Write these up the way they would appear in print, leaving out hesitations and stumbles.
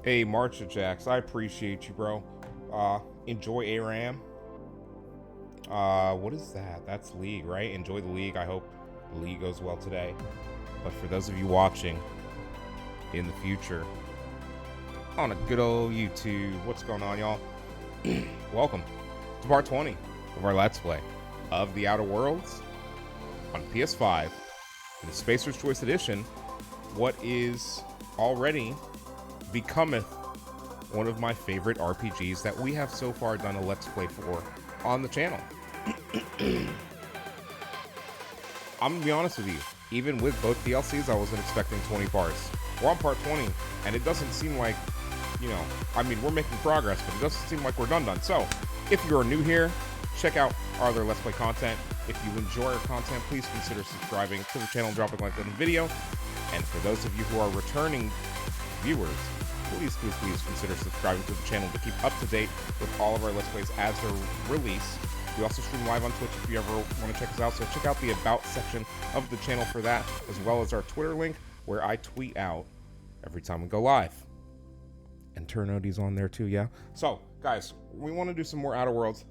Hey, Marcha Jax, I appreciate you, bro. Enjoy ARAM. What is that? That's League, right? Enjoy the League. I hope the League goes well today. But for those of you watching in the future on a good old YouTube, what's going on, y'all? Welcome to part 20 of our Let's Play of The Outer Worlds on PS5 in the Spacer's Choice Edition. What is already becometh one of my favorite RPGs that we have so far done a Let's Play for on the channel. I'm gonna be honest with you, even with both DLCs, I wasn't expecting 20 parts. We're on part 20, and it doesn't seem like, you know, I mean, we're making progress, but it doesn't seem like we're done. So, if you are new here, check out our other Let's Play content. If you enjoy our content, please consider subscribing to the channel, dropping a like on the video. And for those of you who are returning viewers, please consider subscribing to the channel to keep up to date with all of our Let's Plays as they're released. We also stream live on Twitch if you ever want to check us out, so check out the About section of the channel for that, as well as our Twitter link, where I tweet out every time we go live. And Turnodi's on there too, yeah? So, guys, we want to do some more Outer Worlds.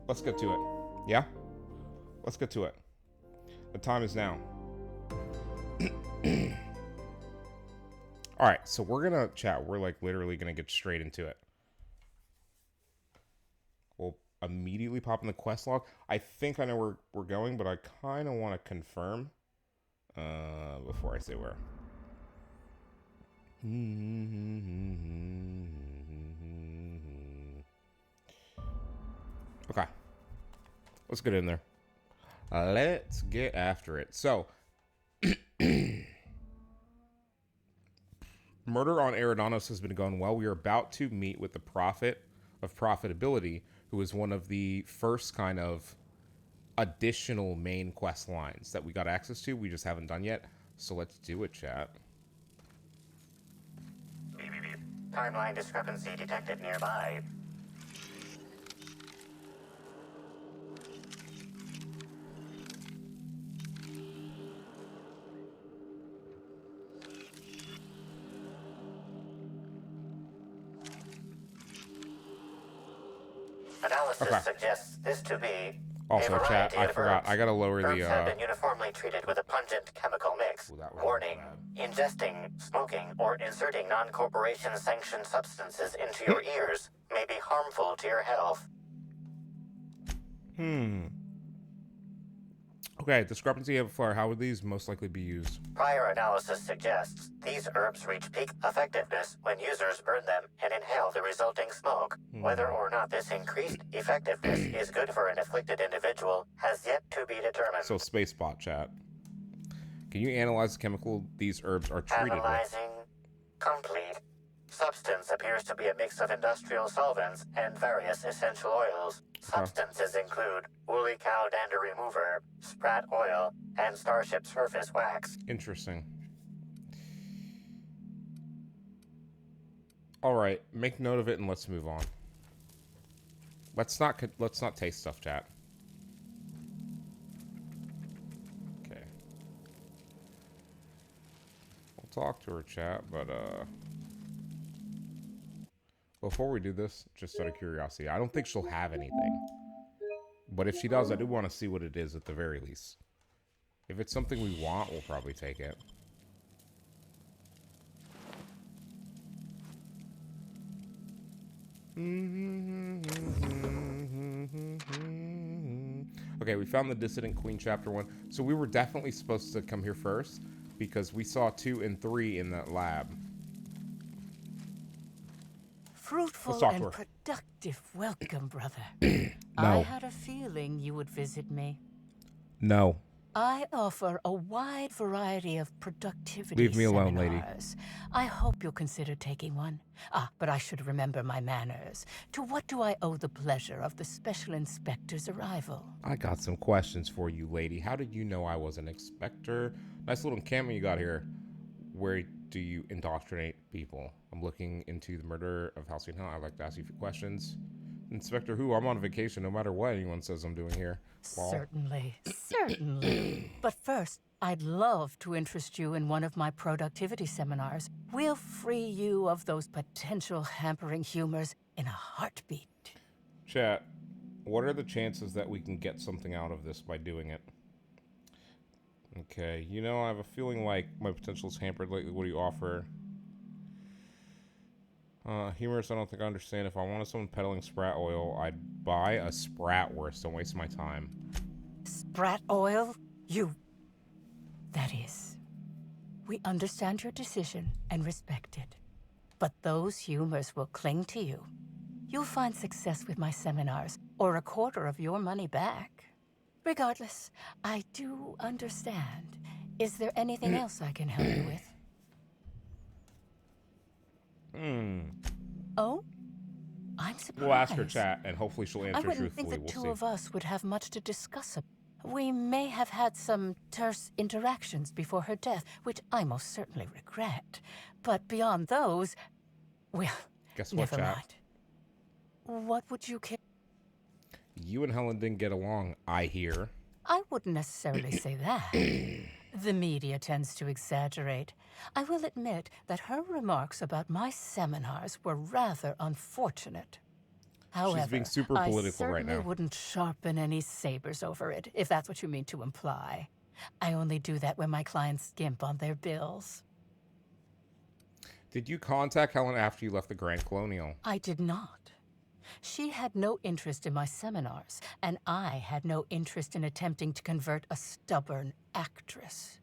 Let's get to it. Yeah? Let's get to it. The time is now. Alright, so we're gonna chat. We're like literally gonna get straight into it. We'll immediately pop in the quest log. I think I know where we're going, but I kind of want to confirm before I say where. Okay. Let's get in there. Let's get after it. So, murder on ERIDANOS has been going well. We are about to meet with the Prophet of Profitability, who is one of the first kind of additional main quest lines that we got access to. We just haven't done yet. So let's do it, chat. Timeline discrepancy detected nearby. Analysis suggests this to be also, chat, I forgot. I gotta lower the. Herbs have been uniformly treated with a pungent chemical mix. Ooh, Warning: ingesting, smoking, or inserting non-corporation sanctioned substances into your ears may be harmful to your health. Okay, discrepancy of flare. How would these most likely be used? Prior analysis suggests these herbs reach peak effectiveness when users burn them and inhale the resulting smoke. Whether or not this increased effectiveness is good for an afflicted individual has yet to be determined. So, Spacebot chat. Can you analyze the chemical these herbs are treated Analyzing complete. Substance appears to be a mix of industrial solvents and various essential oils. Substances include woolly cow dander remover, sprat oil, and starship surface wax. with? Interesting. All right, make note of it and let's move on. Let's not taste stuff, chat. Okay. We'll talk to her, chat, but before we do this, just out of curiosity, I don't think she'll have anything. But if she does, I do want to see what it is at the very least. If it's something we want, we'll probably take it. Okay, we found the Dissident Queen Chapter 1. So we were definitely supposed to come here first, because we saw 2 and 3 in that lab. Fruitful and productive welcome, brother. No. I had a feeling you would visit me. No. I offer a wide variety of productivity Leave me alone, lady. seminars. I hope you'll consider taking one. But I should remember my manners. To what do I owe the pleasure of the Special Inspector's arrival? I got some questions for you, lady. How did you know I was an inspector? Nice little encampment you got here. Where do you indoctrinate people? I'm looking into the murder of Halcyon Hill. I'd like to ask you a few questions. Inspector who? I'm on vacation no matter what anyone says I'm doing here. Well, Certainly, certainly. But first, I'd love to interest you in one of my productivity seminars. We'll free you of those potential hampering humors in a heartbeat. Chat, what are the chances that we can get something out of this by doing it? Okay, you know, I have a feeling like my potential is hampered lately. What do you offer? Humorous, I don't think I understand. If I wanted someone peddling sprat oil, I'd buy a Spratwurst. Don't waste my time. Sprat oil? That is. We understand your decision and respect it. But those humors will cling to you. You'll find success with my seminars, or a quarter of your money back. Regardless, I do understand. Is there anything else I can help you with? Oh? I'm surprised. We'll ask her, chat, and hopefully she'll answer I wouldn't truthfully. think the two We'll of see. us would have much to discuss. We may have had some terse interactions before her death, which I most certainly regret. But beyond those, well, Guess what, never chat? mind. What would you care? You and Helen didn't get along, I hear. I wouldn't necessarily say that. The media tends to exaggerate. I will admit that her remarks about my seminars were rather unfortunate. However, She's being super I political right certainly now. wouldn't sharpen any sabers over it, if that's what you mean to imply. I only do that when my clients skimp on their bills. Did you contact Helen after you left the Grand Colonial? I did not. She had no interest in my seminars, and I had no interest in attempting to convert a stubborn actress.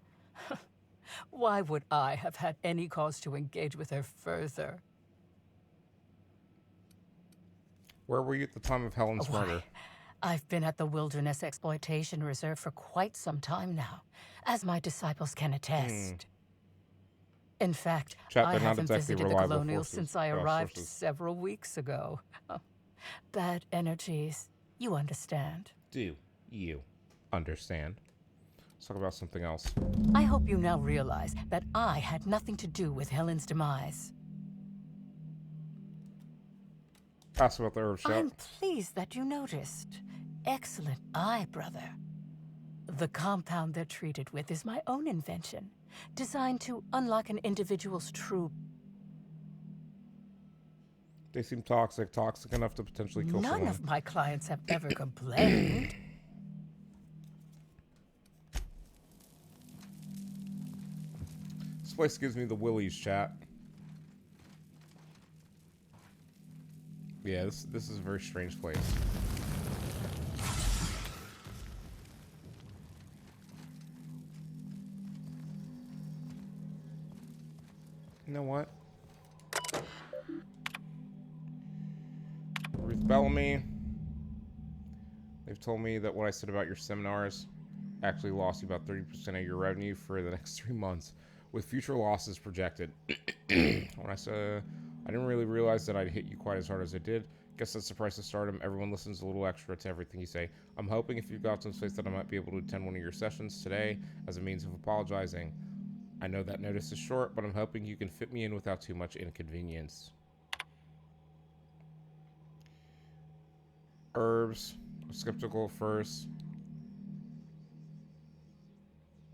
Why would I have had any cause to engage with her further? Where were you at the time of Helen's murder? I've been at the Wilderness Exploitation Reserve for quite some time now, as my disciples can attest. In fact, Chat, I they're not haven't exactly visited the reliable Colonial forces, since I arrived sources. several weeks ago. Bad energies, you understand. Do you understand? Let's talk about something else. I hope you now realize that I had nothing to do with Helen's demise. Ask about the herb shop. I'm pleased that you noticed. Excellent eye, brother. The compound they're treated with is my own invention, designed to unlock an individual's true... They seem toxic enough to potentially kill None someone. of my clients have ever complained. This place gives me the willies, chat. Yeah, this is a very strange place. You know what? Ruth Bellamy. They've told me that what I said about your seminars actually lost you about 30% of your revenue for the next 3 months, with future losses projected. When I said I didn't really realize that I'd hit you quite as hard as I did. Guess that's the price of stardom. Everyone listens a little extra to everything you say. I'm hoping if you've got some space that I might be able to attend one of your sessions today as a means of apologizing. I know that notice is short, but I'm hoping you can fit me in without too much inconvenience. Herbs. Skeptical at first.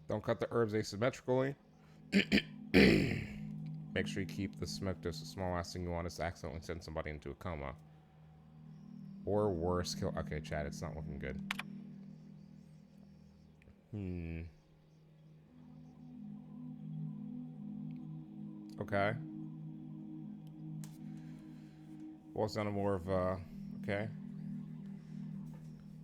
Don't cut the herbs asymmetrically. Make sure you keep the smoke dose as small. Last thing you want is to accidentally send somebody into a coma. Or worse, kill... Okay, chat, it's not looking good. Okay. Boils down to more of a... Okay.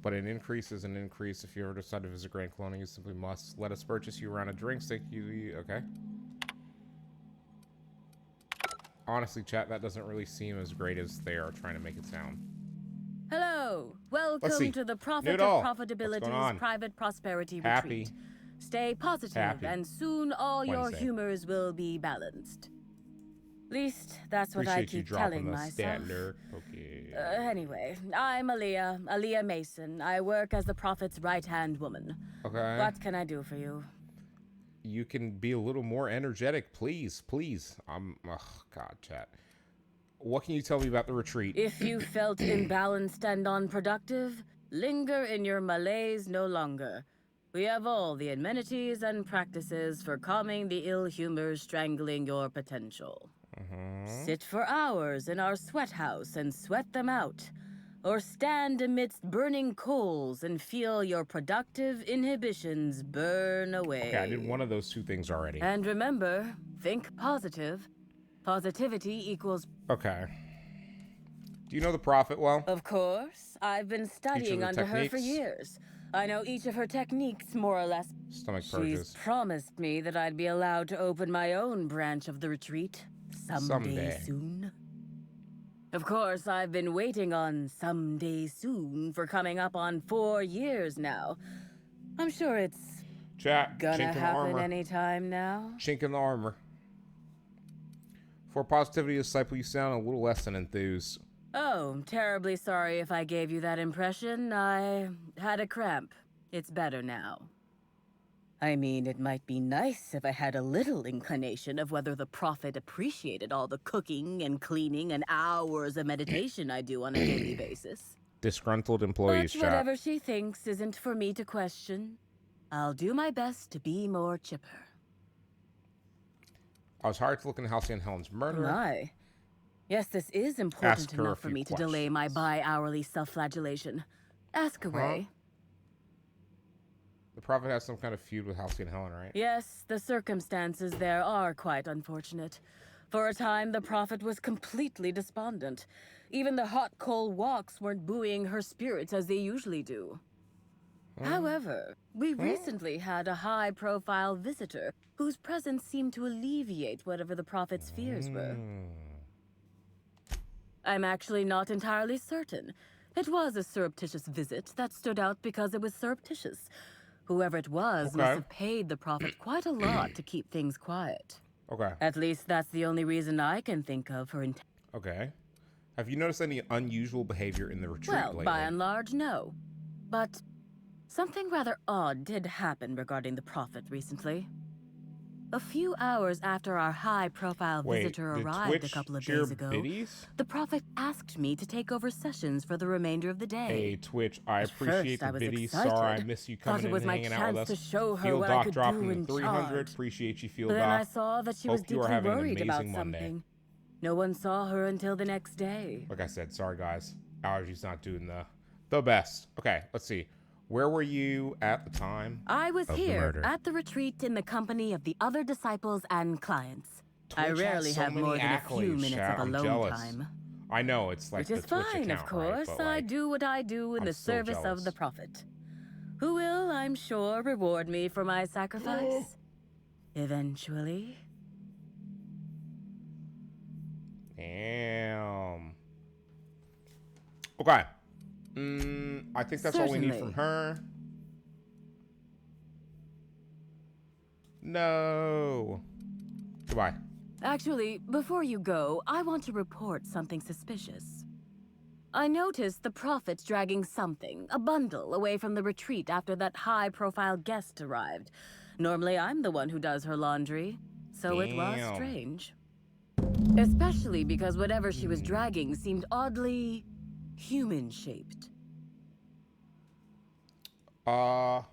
But an increase is an increase. If you ever decide to visit Grand Colonial, you simply must let us purchase you a round of drinks. Thank you. Okay. Honestly, chat, that doesn't really seem as great as they are trying to make it sound. Hello. Let's see. Welcome to the Prophet Noodle. of What's going Profitability's on? Private Prosperity Happy. Retreat. Stay positive, Happy. and soon all your Wednesday. humors will be balanced. At least that's what Appreciate I you keep dropping telling the myself. standard. Okay. Anyway, I'm Aaliyah Mason. I work as the Prophet's right-hand woman. Okay. What can I do for you? You can be a little more energetic, please. Please. Oh, God, chat. What can you tell me about the retreat? If you felt imbalanced and unproductive, linger in your malaise no longer. We have all the amenities and practices for calming the ill humor strangling your potential. Sit for hours in our sweat house and sweat them out. Or stand amidst burning coals and feel your productive inhibitions burn away. Okay, I did one of those two things already. And remember, think positive. Positivity equals... Okay. Do you know the Prophet well? Of course. I've been studying her under her for techniques? years. I know each of her techniques, more or less. Stomach She's purges. promised me that I'd be allowed to open my own branch of the retreat. Someday soon. Of course, I've been waiting on someday soon for coming up on 4 years now. I'm sure it's Chat. gonna Chink in the happen armor. anytime now. Chink in the armor. For positivity disciple, you sound a little less than enthused. Oh, terribly sorry if I gave you that impression. I had a cramp. It's better now. I mean, it might be nice if I had a little inclination of whether the Prophet appreciated all the cooking and cleaning and hours of meditation I do on a daily basis. Disgruntled employees, But chat. whatever she thinks isn't for me to question. I'll do my best to be more chipper. I was hired to look into Halcyon Helen's murder. My. Yes, this is important Ask her a enough for few me to delay my questions. bi-hourly self-flagellation. Ask away. The Prophet has some kind of feud with Halcyon Helen, right? Yes, the circumstances there are quite unfortunate. For a time, the Prophet was completely despondent. Even the hot coal walks weren't buoying her spirits as they usually do. However, we recently had a high-profile visitor whose presence seemed to alleviate whatever the Prophet's fears were. I'm actually not entirely certain. It was a surreptitious visit that stood out because it was surreptitious. Whoever it was must have paid the Prophet quite a lot to keep things quiet. Okay. At least that's the only reason I can think of for Okay. Have you noticed any unusual behavior in the retreat Well, lately? by and large, no. But something rather odd did happen regarding the Prophet recently. A few hours after our high-profile visitor did arrived a Twitch couple of cheer days ago, biddies? the Prophet asked me to take over sessions for the remainder of the day. Hey, Twitch, I At appreciate first, the I was biddies. excited. Sorry, I miss you Thought coming it was and my hanging out with chance us. to show her Field what I Doc could dropping do the in 300. charge. Appreciate you, Field But then I Doc. saw that she Hope was you are deeply having an worried about amazing Monday. something. No one saw her until the next day. Like I said, sorry guys. Allergies not doing the best. Okay, let's see. Where were you at the time? I was of the here murder? at the retreat in the company of the other disciples and clients. I Twitch has rarely so have many more than a few accolades, minutes chat. of I'm alone jealous. time. I know it's like Which the is Twitch fine, account, of course. right? But, I like, do what I do in I'm the still service jealous. of the Prophet, who will, I'm sure, reward me for my sacrifice. Eventually. Damn. Okay. I think that's all we need Certainly. from her. No. Goodbye. Actually, before you go, I want to report something suspicious. I noticed the Prophet dragging something, a bundle, away from the retreat after that high-profile guest arrived. Normally, I'm the one who does her laundry, so it was Damn. strange. Especially because whatever she was dragging seemed oddly human-shaped. Oh,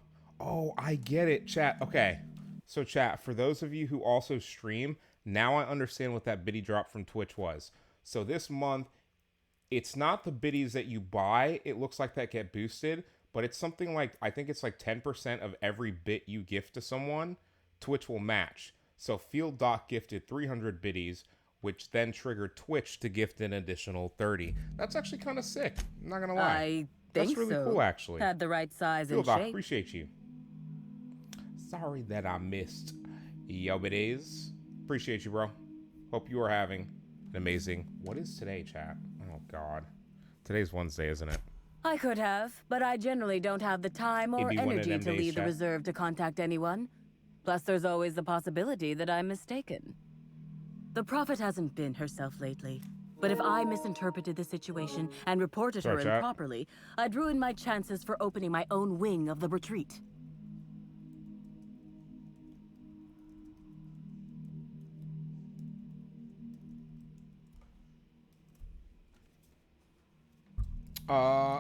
I get it, chat. Okay. So, chat, for those of you who also stream, now I understand what that biddy drop from Twitch was. So this month, it's not the biddies that you buy. It looks like that get boosted, but it's something like, I think it's like 10% of every bit you gift to someone, Twitch will match. So Field Doc gifted 300 biddies, which then triggered Twitch to gift an additional 30. That's actually kind of sick. I'm not gonna lie. I That's think really so. cool, actually. Had the right size Field and Doc, shape. appreciate you. Sorry that I missed yo biddies. Appreciate you, bro. Hope you are having an amazing... What is today, chat? Oh, God. Today's Wednesday, isn't it? I could have, but I generally don't have the time or It'd be one of energy them to days, leave the chat. reserve to contact anyone. Plus, there's always the possibility that I'm mistaken. The Prophet hasn't been herself lately. But if I misinterpreted the situation and reported Sorry, her chat. improperly, I'd ruin my chances for opening my own wing of the retreat.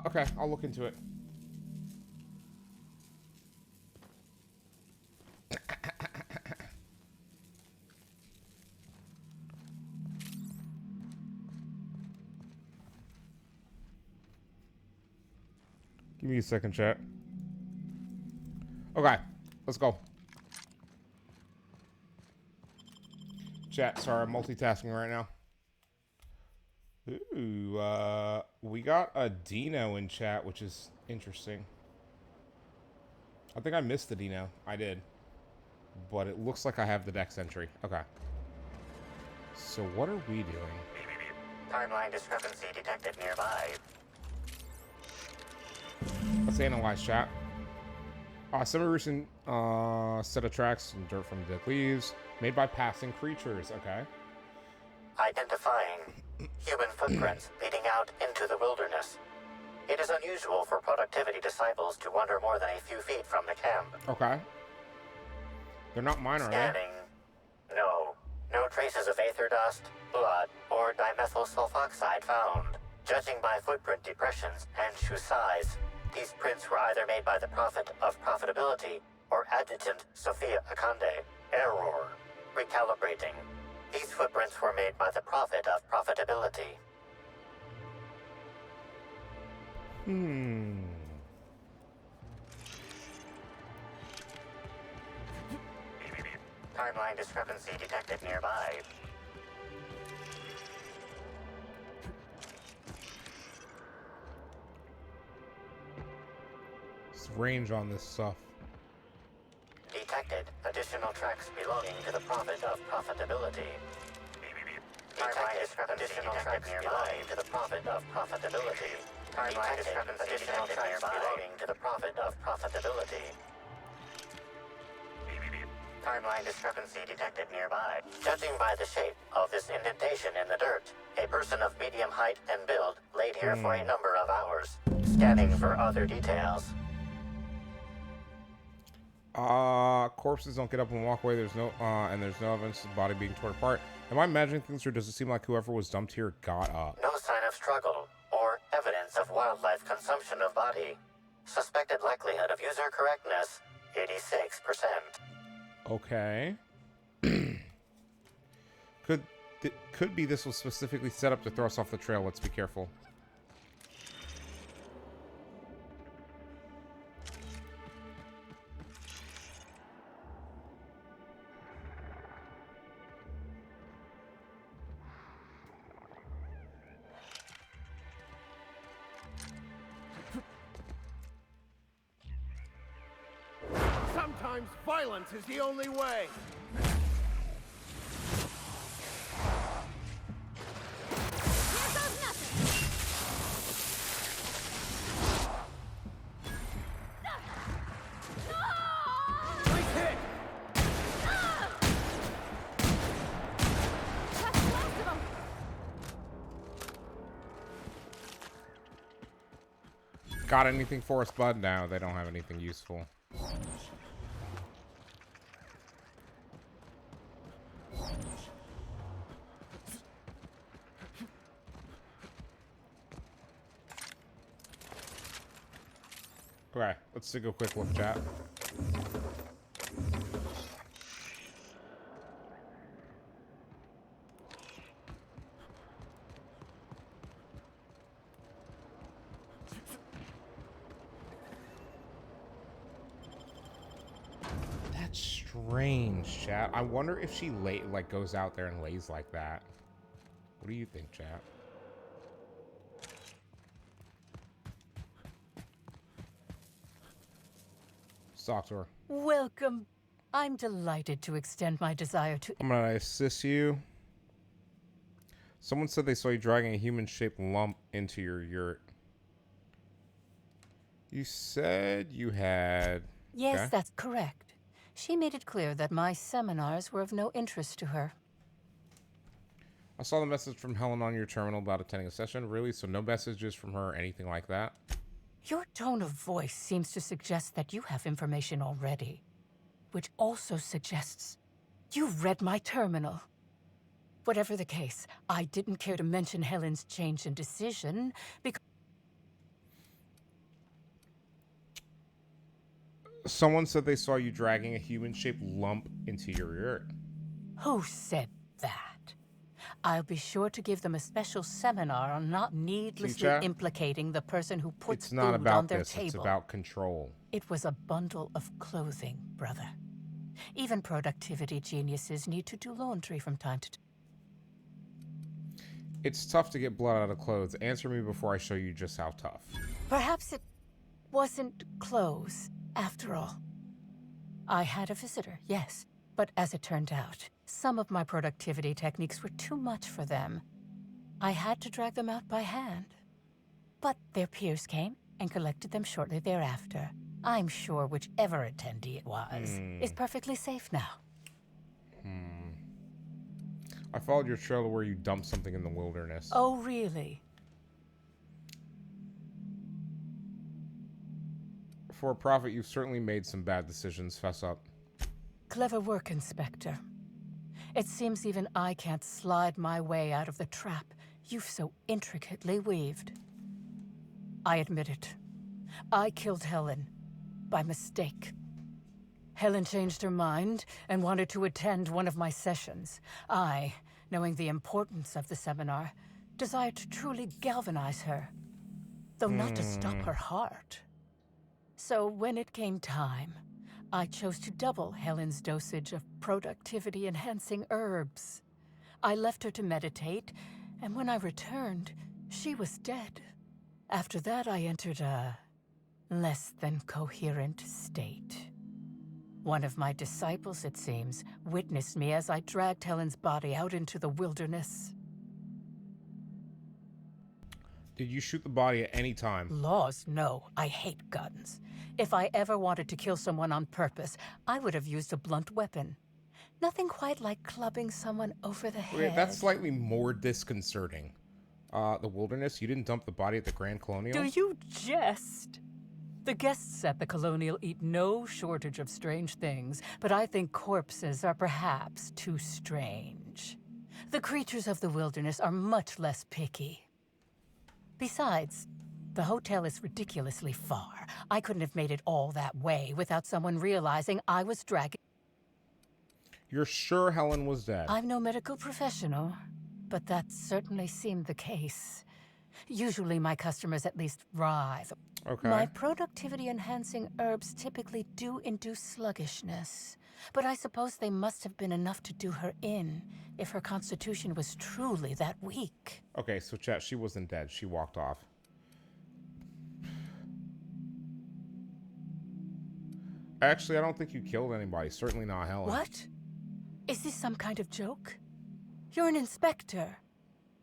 Okay, I'll look into it. Give me a second, chat. Okay, let's go. Chat, sorry, I'm multitasking right now. Ooh, we got a Dino in chat, which is interesting. I think I missed the Dino. I did. But it looks like I have the Dex entry. Okay. So what are we doing? Timeline discrepancy detected nearby. Let's analyze chat. Semi-recent set of tracks and dirt from dead leaves made by passing creatures. Okay. Identifying human footprints leading out into the wilderness. It is unusual for productivity disciples to wander more than a few feet from the camp. Okay. They're not mine, are they? Scanning. No. No traces of aether dust, blood, or dimethyl sulfoxide found. Judging by footprint depressions and shoe size, these prints were either made by the Prophet of Profitability or Adjutant Sophia Akande. Error. Recalibrating. These footprints were made by the Prophet of Profitability. Timeline discrepancy detected nearby. It's range on this stuff. Detected additional tracks belonging to the Prophet of Profitability. Timeline discrepancy additional tracks belonging to the Prophet of Profitability. Timeline discrepancy additional tracks belonging to the Prophet of Profitability. Timeline discrepancy detected nearby. Judging by the shape of this indentation in the dirt, a person of medium height and build laid here for a number of hours. Scanning for other details. Corpses don't get up and walk away. There's no evidence of the body being torn apart. Am I imagining things, or does it seem like whoever was dumped here got up? No sign of struggle or evidence of wildlife consumption of body. Suspected likelihood of user correctness, 86%. Okay. Could be this was specifically set up to throw us off the trail. Let's be careful. Sometimes violence is the only way. Nice hit. Got anything for us, bud? No, they don't have anything useful. Okay, let's take a quick look, chat. That's strange, chat. I wonder if she goes out there and lays like that. What do you think, chat? Talk to her. Welcome. I'm delighted to extend my desire to... I'm gonna assist you. Someone said they saw you dragging a human-shaped lump into your yurt. You said you had... Yes, Okay. that's correct. She made it clear that my seminars were of no interest to her. I saw the message from Helen on your terminal about attending a session. Really? So no messages from her or anything like that? Your tone of voice seems to suggest that you have information already, which also suggests you've read my terminal. Whatever the case, I didn't care to mention Helen's change in decision because... Someone said they saw you dragging a human-shaped lump into your yurt. Who said that? I'll be sure to give them a special seminar on not needlessly chat? implicating the person who puts It's not food on about their this. table. It's about control. It was a bundle of clothing, brother. Even productivity geniuses need to do laundry from time to time. It's tough to get blood out of clothes. Answer me before I show you just how tough. Perhaps it wasn't clothes, after all. I had a visitor, yes, but as it turned out, some of my productivity techniques were too much for them. I had to drag them out by hand. But their peers came and collected them shortly thereafter. I'm sure whichever attendee it was is perfectly safe now. I followed your trail to where you dumped something in the wilderness. Oh, really? For a profit, you've certainly made some bad decisions. Fess up. Clever work, Inspector. It seems even I can't slide my way out of the trap you've so intricately weaved. I admit it. I killed Helen. By mistake. Helen changed her mind and wanted to attend one of my sessions. I, knowing the importance of the seminar, desired to truly galvanize her, though not to stop her heart. So when it came time, I chose to double Helen's dosage of productivity-enhancing herbs. I left her to meditate, and when I returned, she was dead. After that, I entered a less than coherent state. One of my disciples, it seems, witnessed me as I dragged Helen's body out into the wilderness. Did you shoot the body at any time? Laws, no. I hate guns. If I ever wanted to kill someone on purpose, I would have used a blunt weapon. Nothing quite like clubbing someone over the head. Wait, that's slightly more disconcerting. The wilderness? You didn't dump the body at the Grand Colonial? Do you jest? The guests at the Colonial eat no shortage of strange things, but I think corpses are perhaps too strange. The creatures of the wilderness are much less picky. Besides, the hotel is ridiculously far. I couldn't have made it all that way without someone realizing I was dragging... You're sure Helen was dead? I'm no medical professional, but that certainly seemed the case. Usually my customers at least writhe. Okay. My productivity-enhancing herbs typically do induce sluggishness, but I suppose they must have been enough to do her in if her constitution was truly that weak. Okay, so chat, she wasn't dead. She walked off. Actually, I don't think you killed anybody. Certainly not Helen. What? Is this some kind of joke? You're an inspector.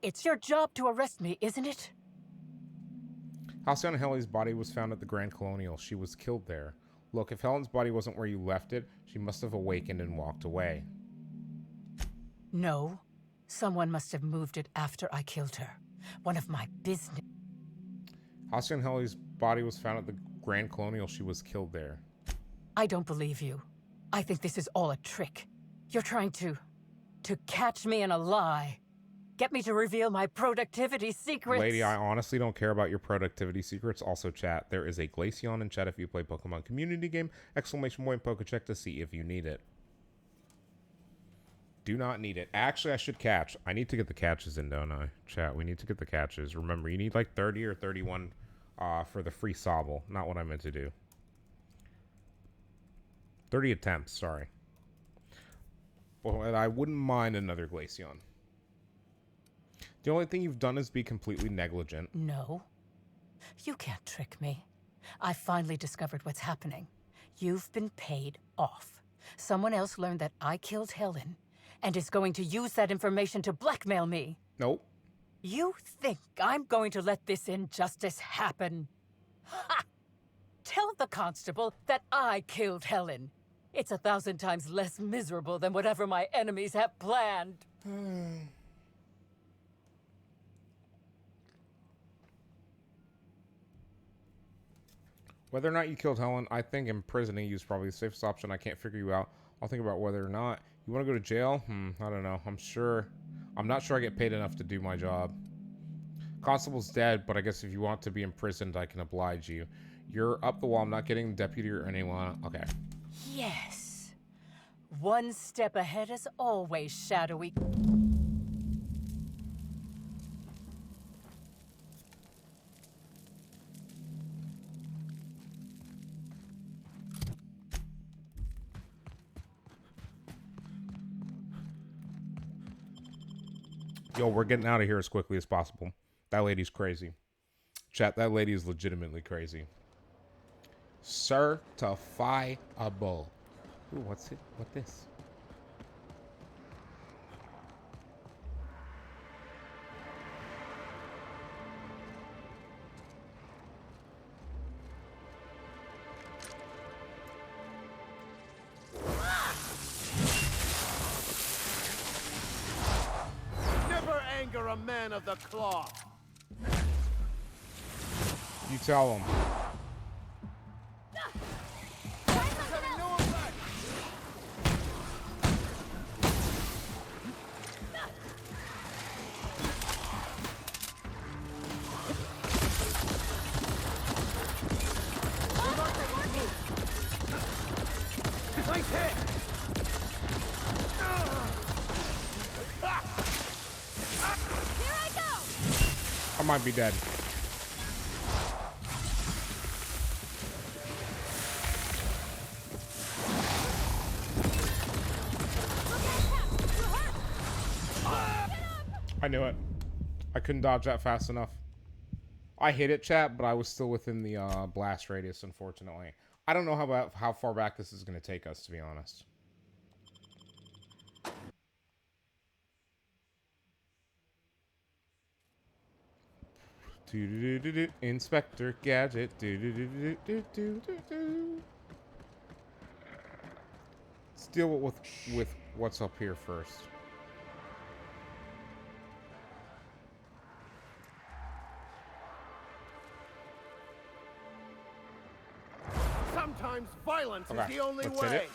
It's your job to arrest me, isn't it? Halcyon Helly's body was found at the Grand Colonial. She was killed there. Look, if Helen's body wasn't where you left it, she must have awakened and walked away. No. Someone must have moved it after I killed her. One of my business... Halcyon Helly's body was found at the Grand Colonial. She was killed there. I don't believe you. I think this is all a trick. You're trying to catch me in a lie. Get me to reveal my productivity secrets. Lady, I honestly don't care about your productivity secrets. Also, chat, there is a Glaceon in chat if you play Pokemon community game. Exclamation point Pokecheck to see if you need it. Do not need it. Actually, I should catch. I need to get the catches in, don't I? Chat, we need to get the catches. Remember, you need like 30 or 31 for the free Sobble. Not what I meant to do. 30 attempts, sorry. But I wouldn't mind another Glaceon. The only thing you've done is be completely negligent. No. You can't trick me. I finally discovered what's happening. You've been paid off. Someone else learned that I killed Helen and is going to use that information to blackmail me. Nope. You think I'm going to let this injustice happen? Ha! Tell the constable that I killed Helen. It's 1,000 times less miserable than whatever my enemies have planned. Whether or not you killed Helen, I think imprisoning you is probably the safest option. I can't figure you out. I'll think about whether or not. You want to go to jail? I don't know. I'm not sure I get paid enough to do my job. Constable's dead, but I guess if you want to be imprisoned, I can oblige you. You're up the wall. I'm not getting the deputy or anyone. Okay. Yes. One step ahead as always, shadowy. Yo, we're getting out of here as quickly as possible. That lady's crazy. Chat, that lady is legitimately crazy. Certifiable. Ooh, what's it? What this? Never anger a man of the cloth. You tell him. Nice hit. I might be dead. I knew it. I couldn't dodge that fast enough. I hit it, chat, but I was still within the blast radius, unfortunately. I don't know how far back this is going to take us, to be honest. Inspector Gadget. Let's deal with what's up here first. Sometimes violence is Okay, the only let's hit way. it.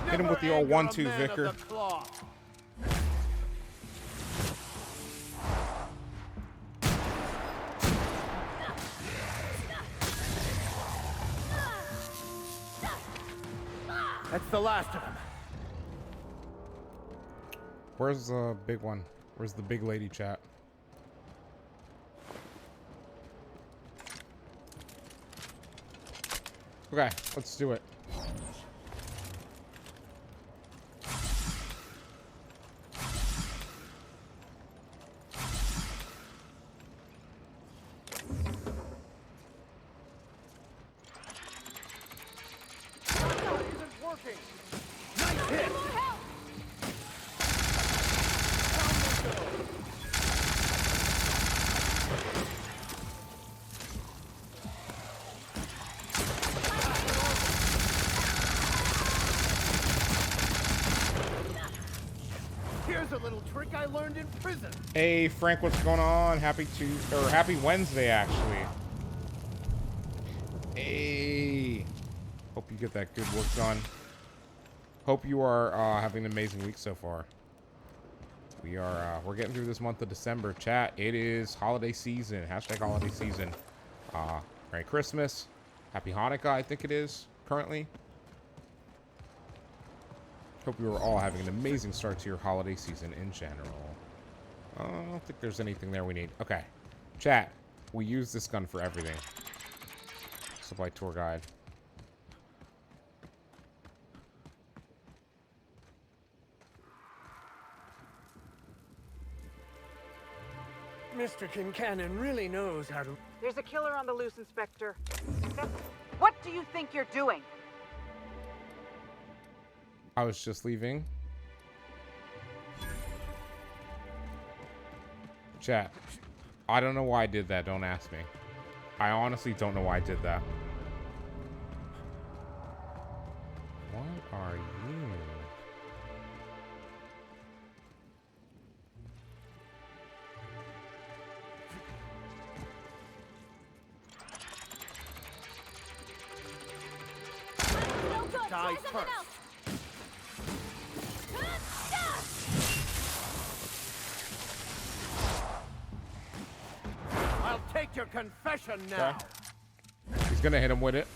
Hit him with the old 1-2, Vicar. That's the last of them. Where's the big one? Where's the big lady, chat? Okay, let's do it. Here's a little trick I learned in prison. Hey, Frank, what's going on? Happy Wednesday, actually. Hey. Hope you get that good work done. Hope you are having an amazing week so far. We're getting through this month of December. Chat, it is holiday season. Hashtag holiday season. Merry Christmas. Happy Hanukkah, I think it is, currently. Hope you are all having an amazing start to your holiday season in general. I don't think there's anything there we need. Okay. Chat, we use this gun for everything. Supply tour guide. Mr. Kincannon really knows how to... There's a killer on the loose, Inspector. What do you think you're doing? I was just leaving. Chat, I don't know why I did that. Don't ask me. I honestly don't know why I did that. What are you? No good. Die Try something first. else. I'll take your confession now. Okay. He's gonna hit him with it.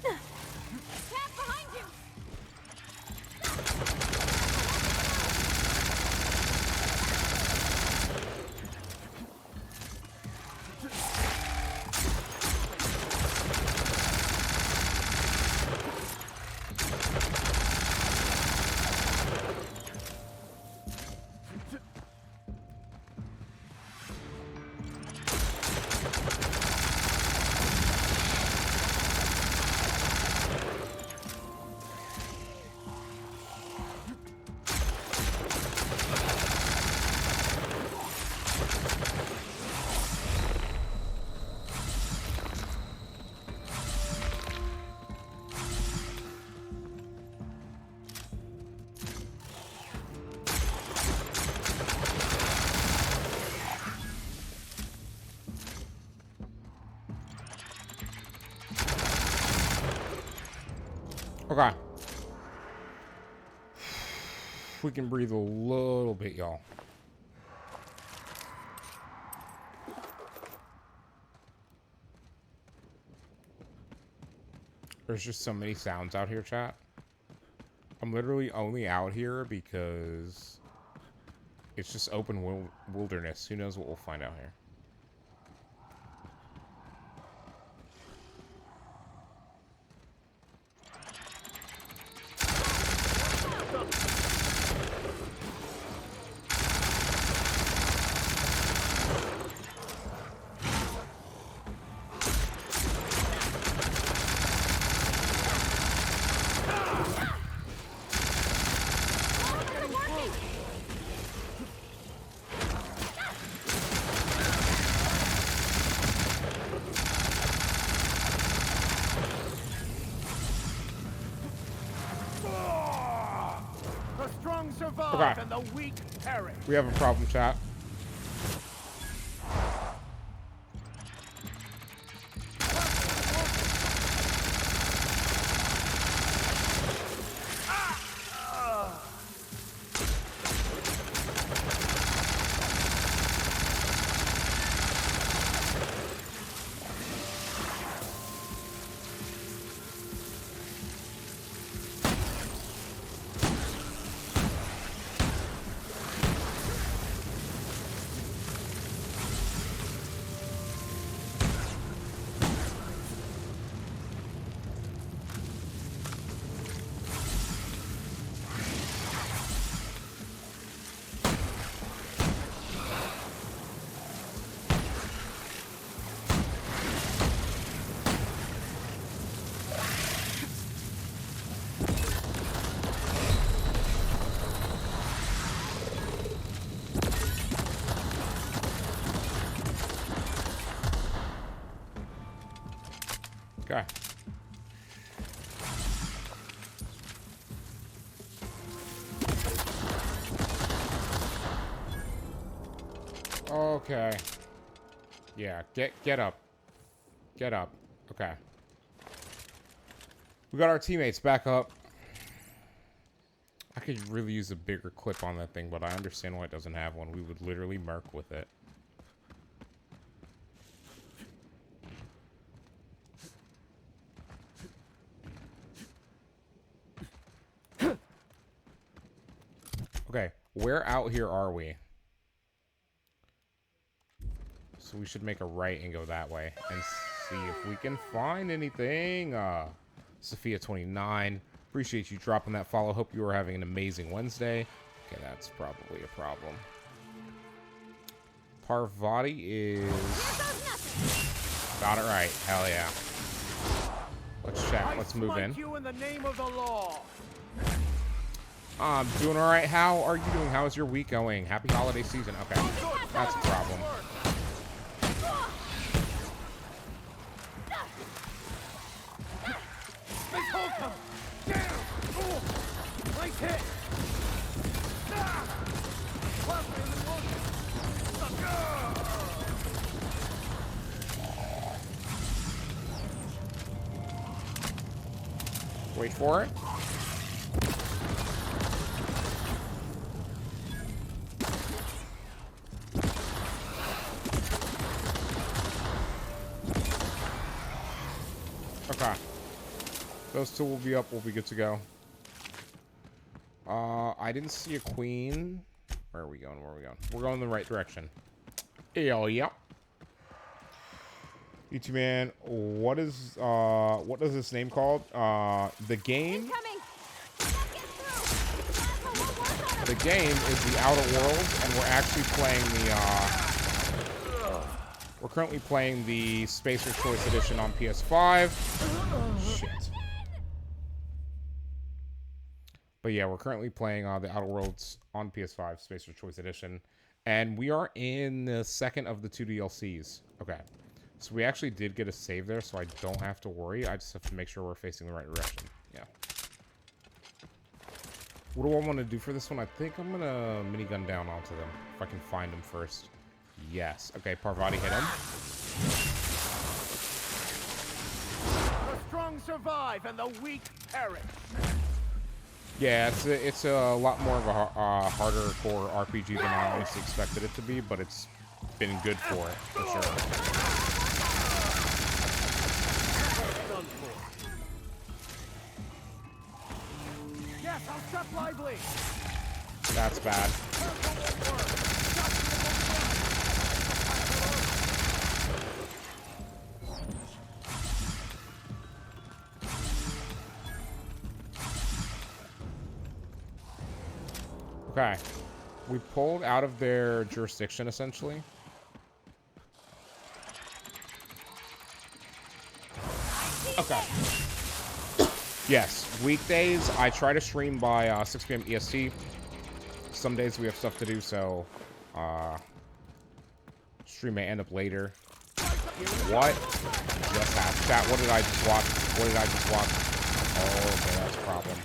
Cat behind you. Okay. We can breathe a little bit, y'all. There's just so many sounds out here, chat. I'm literally only out here because it's just open wilderness. Who knows what we'll find out here. The strong survive Okay. and the weak perish. We have a problem, chat. Okay. Okay. Yeah, get up. Get up. Okay. We got our teammates back up. I could really use a bigger clip on that thing, but I understand why it doesn't have one. We would literally murk with it. Okay, where out here are we? So we should make a right and go that way and see if we can find anything. Sophia 29, appreciate you dropping that follow. Hope you are having an amazing Wednesday. Okay, that's probably a problem. Parvati is... Got it right. Hell yeah. Let's check. Let's move in. You in the name of the law. I'm doing all right. How are you doing? How is your week going? Happy holiday season. Okay, that's a problem. Miss Holcomb! Down! Oh! Nice hit! Ah! Plasma in the motion! Wait for it. Okay. Those two will be up. We'll be good to go. I didn't see a queen. Where are we going? Where are we going? We're going in the right direction. Hell yeah. YouTube man, what is this name called? The game. The game is the Outer Worlds, and we're actually playing the we're currently playing the Spacer Choice Edition on PS5. Shit. But yeah, we're currently playing the Outer Worlds on PS5 Spacer Choice Edition, and we are in the second of the 2 DLCs. Okay. So we actually did get a save there, so I don't have to worry. I just have to make sure we're facing the right direction. Yeah. What do I want to do for this one? I think I'm going to minigun down onto them, if I can find them first. Yes. Okay, Parvati hit him. The strong survive and the weak perish. Yeah, it's a lot more of a harder core RPG than I honestly expected it to be, but it's been good for it, for sure. Yes, I'll stop lively. That's bad. Okay. We pulled out of their jurisdiction, essentially. Okay. Yes, weekdays, I try to stream by 6 p.m. EST. Some days we have stuff to do, so stream may end up later. What? Just ask chat. What did I just watch? What did I just watch? Oh, okay, that's a problem.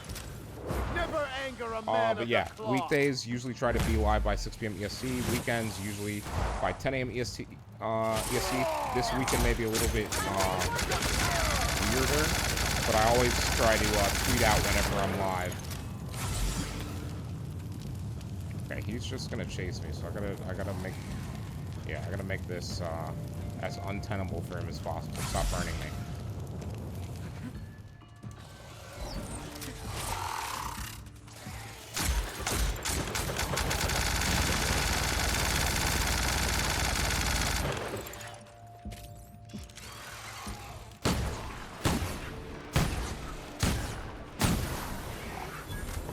Never anger a man But yeah, weekdays usually try to be live by 6 p.m. EST. Weekends usually by 10 a.m. EST. EST. This weekend may be a little bit weirder, but I always try to tweet out whenever I'm live. Okay, he's just gonna chase me, so I gotta make this as untenable for him as possible. Stop burning me.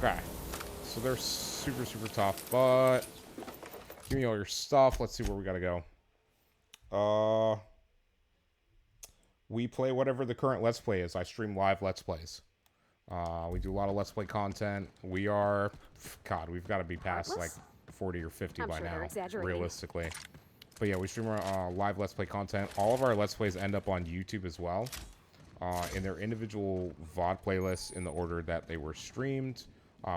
Okay, so they're super tough, but give me all your stuff. Let's see where we gotta go. We play whatever the current Let's Play is. I stream live Let's Plays. We do a lot of Let's Play content. We are, God, we've got to be past like 40 or 50 by now, realistically. But yeah, we stream live Let's Play content. All of our Let's Plays end up on YouTube as well, in their individual VOD playlists in the order that they were streamed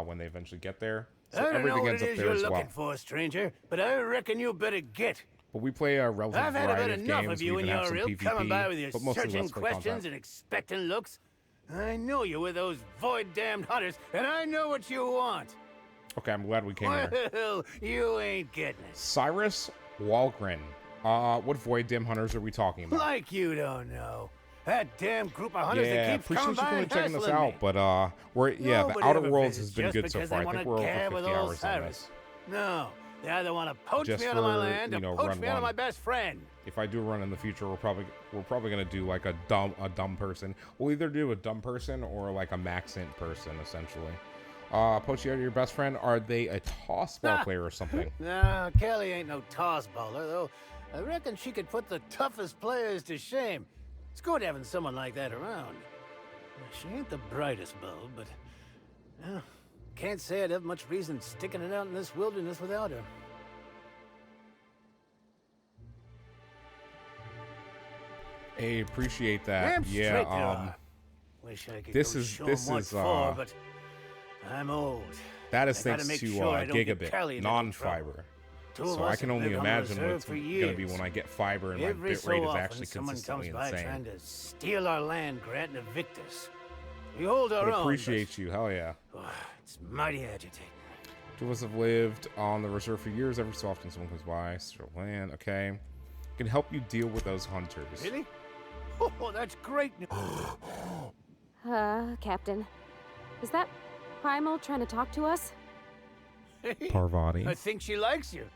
when they eventually get there. So everything ends up there as well. Looking for, stranger, but I reckon you better get. But we play a relative variety of games. We even have some PvP, but mostly Let's Play content. And expectant looks. I know you with those void-damned hunters, and I know what you want. Okay, I'm glad we came here. Well, you ain't getting it. Cyrus Walgren. What void dim hunters are we talking about? Like you don't know. That damn group of hunters that keeps coming by and checking us hassling out, me. but the Outer Worlds has been just good so because far. they I think wanna we're gab over with 50 old hours on Cyrus. this. No, they either want to poach Just me out of my for, land you or know, poach run me out of one. my best friend. If I do run in the future, we're probably gonna do like a dumb person. We'll either do a dumb person or like a maxent person, essentially. Poach you out of your best friend. Are they a toss ball player or something? No, Kelly ain't no toss bowler, though. I reckon she could put the toughest players to shame. It's good having someone like that around. She ain't the brightest bulb, but can't say I'd have much reason sticking it out in this wilderness without her. I appreciate that. Damn Yeah, straight they are. Wish I could this go is- show this 'em what is, for, but I'm old. that is I gotta thanks make to sure I don't get gigabit, Callie into non-fiber. Two of So I us can have only lived on imagine what reserve it's for going to be years. when I get fiber and my Every bit so rate is often, actually someone consistently comes by insane. trying to steal our land grant and evict us. We hold our But own. appreciate you, hell yeah. It's mighty agitating. Two of us have lived on the reserve for years. Every so often someone comes by, steal land, okay. Can help you deal with those hunters. Really? Oh, that's great news. Captain. Is that Primal trying to talk to us? Hey, Parvati. I think she likes you.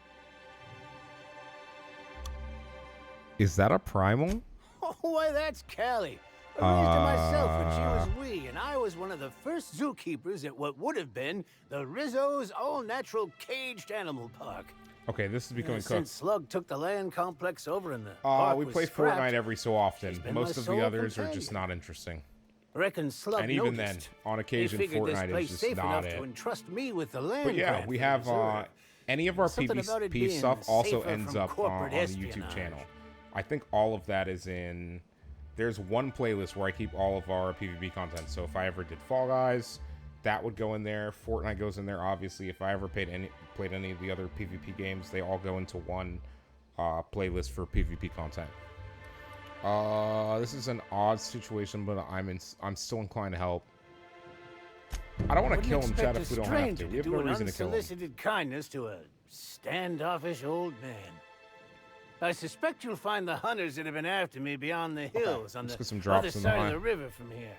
Is that a primal? Oh, why, that's Callie. I raised her myself when she was wee, and I was one of the first zookeepers at what would have been the Rizzo's all-natural caged animal park. Okay, this is becoming Since cooked. Slug took the land complex over and the park We was play scrapped, Fortnite every so often. she's been Most my of sole the others are companion. just not interesting. Reckon Slug And even then, noticed. on They occasion, figured this Fortnite place is just safe not enough it. to entrust me with the land But yeah, grant we for have the reserve. any of our Something about it being PvP stuff also safer ends from up on corporate the YouTube espionage. channel. I think all of that is in. There's one playlist where I keep all of our PvP content. So if I ever did Fall Guys, that would go in there. Fortnite goes in there, obviously. If I ever played any of the other PvP games, they all go into one playlist for PvP content. This is an odd situation, but I'm still inclined to help. I don't want to Wouldn't kill him, expect Chad, a if we don't have to. stranger We have do no an reason to kill him. unsolicited kindness to a standoffish old man. I suspect you'll find the hunters that have been after me beyond the hills on let's the get some other drops in the side eye. of the river from here.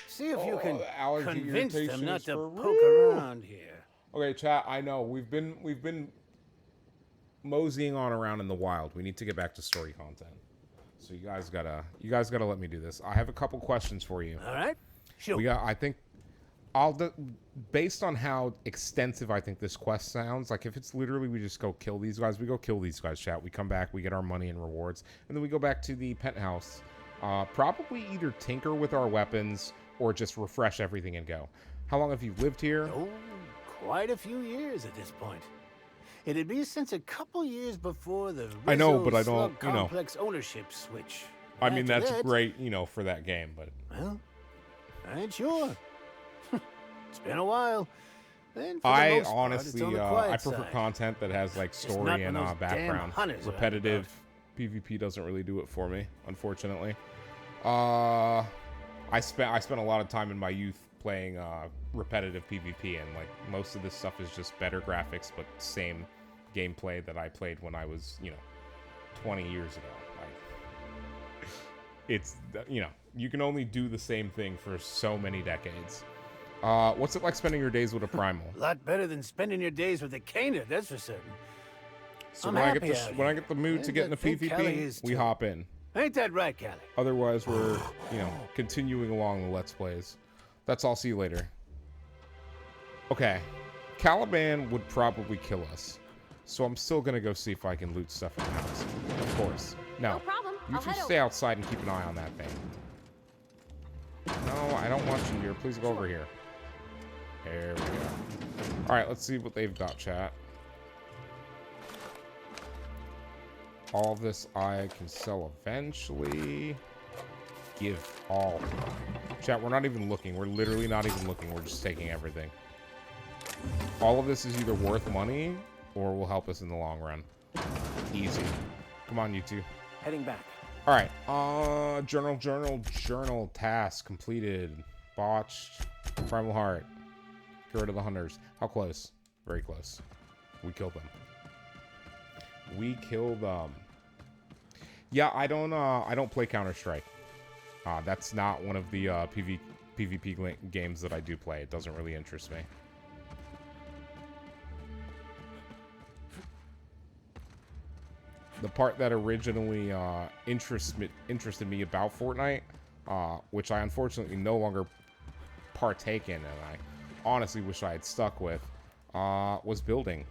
See if you Oh, can the allergy convince them irritation not is to for poke real. around here. Okay, chat. I know we've been moseying on around in the wild. We need to get back to story content. So you guys gotta let me do this. I have a couple questions for you. All right? Sure. I think based on how extensive I think this quest sounds, like if it's literally we just go kill these guys, we go kill these guys, chat. We come back, we get our money and rewards, and then we go back to the penthouse. Probably either tinker with our weapons or just refresh everything and go. How long have you lived here? Oh, quite a few years at this point. It'd be since a couple years before the I know, Rizzo but I don't, Slug you know. complex ownership switch. I mean, After that's that, great, for that game, but Well, I ain't sure. It's been a while. And for the I most part, honestly, it's on the I quiet prefer side. content that has like Just story not and when those damn background. hunters are out Repetitive PvP doesn't really do it for me, unfortunately. I spent a lot of time in my youth playing repetitive PvP, and like most of this stuff is just better graphics, but same gameplay that I played when I was 20 years ago. Like it's you can only do the same thing for so many decades. What's it like spending your days with a primal? A lot better than spending your days with a Kana, that's for certain. So I'm when happy out when I here. get the mood to And get I in the think Callie PvP, is we too. hop in. Ain't that right, Callie? Otherwise, we're continuing along the Let's Plays. That's all. See you later. Okay, Caliban would probably kill us, so I'm still gonna go see if I can loot stuff in the house. Of course. No, No problem. you I'll two head stay outside and keep an eye on that thing. No, I don't want you here. Please go over here. There we go. All right, let's see what they've got, chat. All of this I can sell eventually. Give all. Chat, we're not even looking. We're literally not even looking. We're just taking everything. All of this is either worth money or will help us in the long run. Easy. Come on, you two. Heading back. All right. Journal task completed. Botched. Primal Heart. Get rid of the hunters. How close? Very close. We killed them. We killed them. Yeah, I don't play Counter-Strike. That's not one of the PvP games that I do play. It doesn't really interest me. The part that originally interested me about Fortnite, which I unfortunately no longer partake in, and I honestly wish I had stuck with, was building.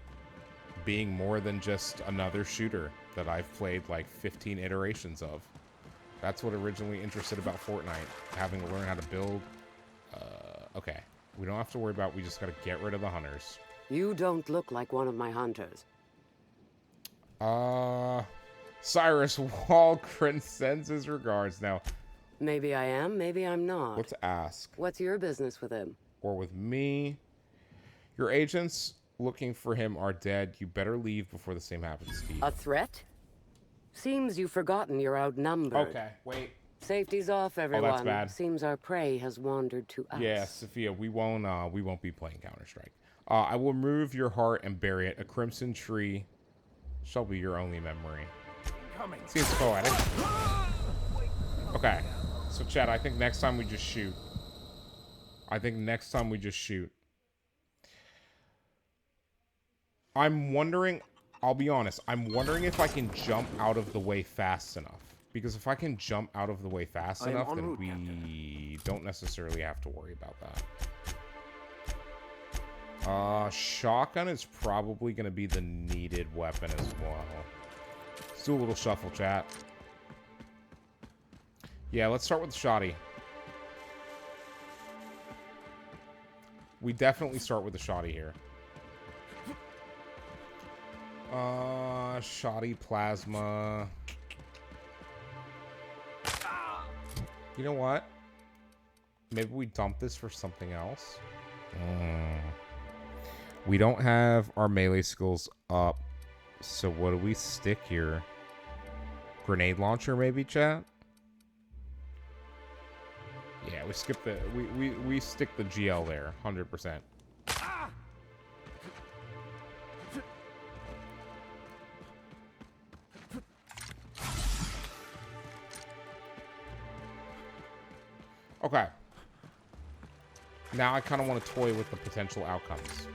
Being more than just another shooter that I've played like 15 iterations of. That's what originally interested about Fortnite. Having to learn how to build. Okay. We don't have to worry about. We just gotta get rid of the hunters. You don't look like one of my hunters. Cyrus Walgren sends his regards. Now, Maybe I am, maybe I'm not. let's ask. What's your business with him? Or with me. Your agents looking for him are dead. You better leave before the same happens, Steve. A threat? Seems you've forgotten you're outnumbered. Okay, wait. Safety's off, everyone. Oh, that's bad. Seems our prey has wandered to us. Yeah, Sophia, we won't be playing Counter-Strike. I will remove your heart and bury it. A crimson tree shall be your only memory. Seems poetic. Okay. So, Chad, I think next time we just shoot. I'm wondering, I'll be honest, I'm wondering if I can jump out of the way fast enough. Because if I can jump out of the way fast enough, then we don't necessarily have to worry about that. Shotgun is probably going to be the needed weapon as well. Let's do a little shuffle, chat. Yeah, let's start with the shotty. We definitely start with the shotty here. Shotty plasma. You know what? Maybe we dump this for something else. We don't have our melee skills up. So what do we stick here? Grenade launcher, maybe, chat? Yeah, we skip the we stick the GL there, 100%. Okay. Now I kind of want to toy with the potential outcomes.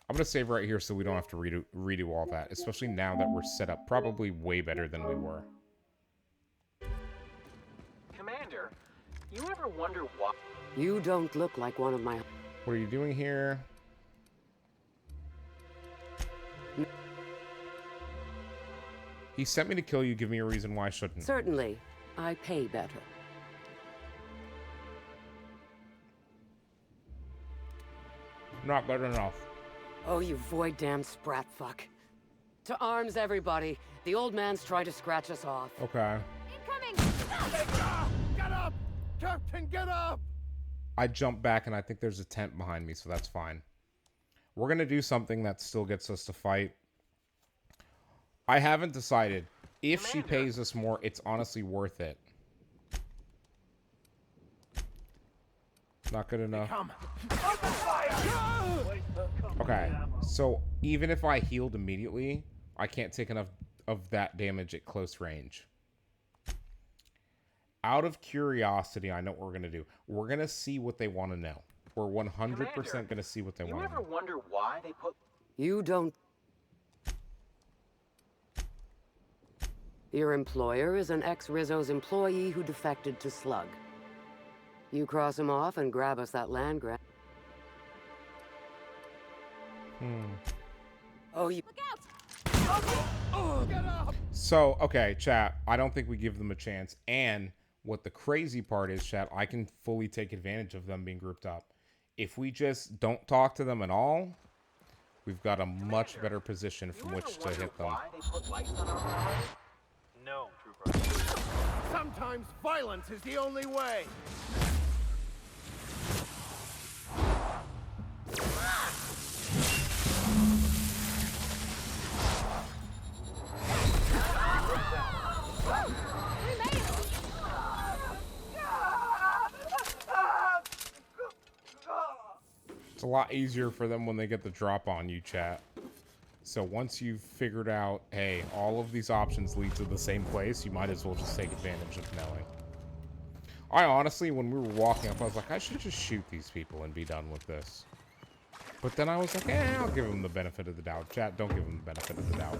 I'm going to save right here so we don't have to redo all that, especially now that we're set up probably way better than we were. Commander, you ever wonder why? You don't look like one of my... What are you doing here? He sent me to kill you. Give me a reason why I shouldn't. Certainly. I pay better. Not good enough. Oh, you void-damned sprat fuck. To arms, everybody. The old man's trying to scratch us off. Okay. Incoming! Get up! Captain, get up! I jumped back and I think there's a tent behind me, so that's fine. We're going to do something that still gets us to fight. I haven't decided. If she pays us more, it's honestly worth it. Not good enough. Okay, so even if I healed immediately, I can't take enough of that damage at close range. Out of curiosity, I know what we're going to do. We're going to see what they want to know. We're 100% going to see what they want to know. You ever wonder why they put... You don't... Your employer is an ex-Rizzo's employee who defected to Slug. You cross him off and grab us that land grant. Oh, you... So, okay, chat, I don't think we give them a chance. And what the crazy part is, chat, I can fully take advantage of them being grouped up. If we just don't talk to them at all, we've got a much better position from which to hit them. Why they put lights on our power? No, Trooper. Sometimes violence is the only way. It's a lot easier for them when they get the drop on you, chat. So once you've figured out, hey, all of these options lead to the same place, you might as well just take advantage of knowing. I honestly, when we were walking up, I was like, I should just shoot these people and be done with this. But then I was like, I'll give them the benefit of the doubt. Chat, don't give them the benefit of the doubt.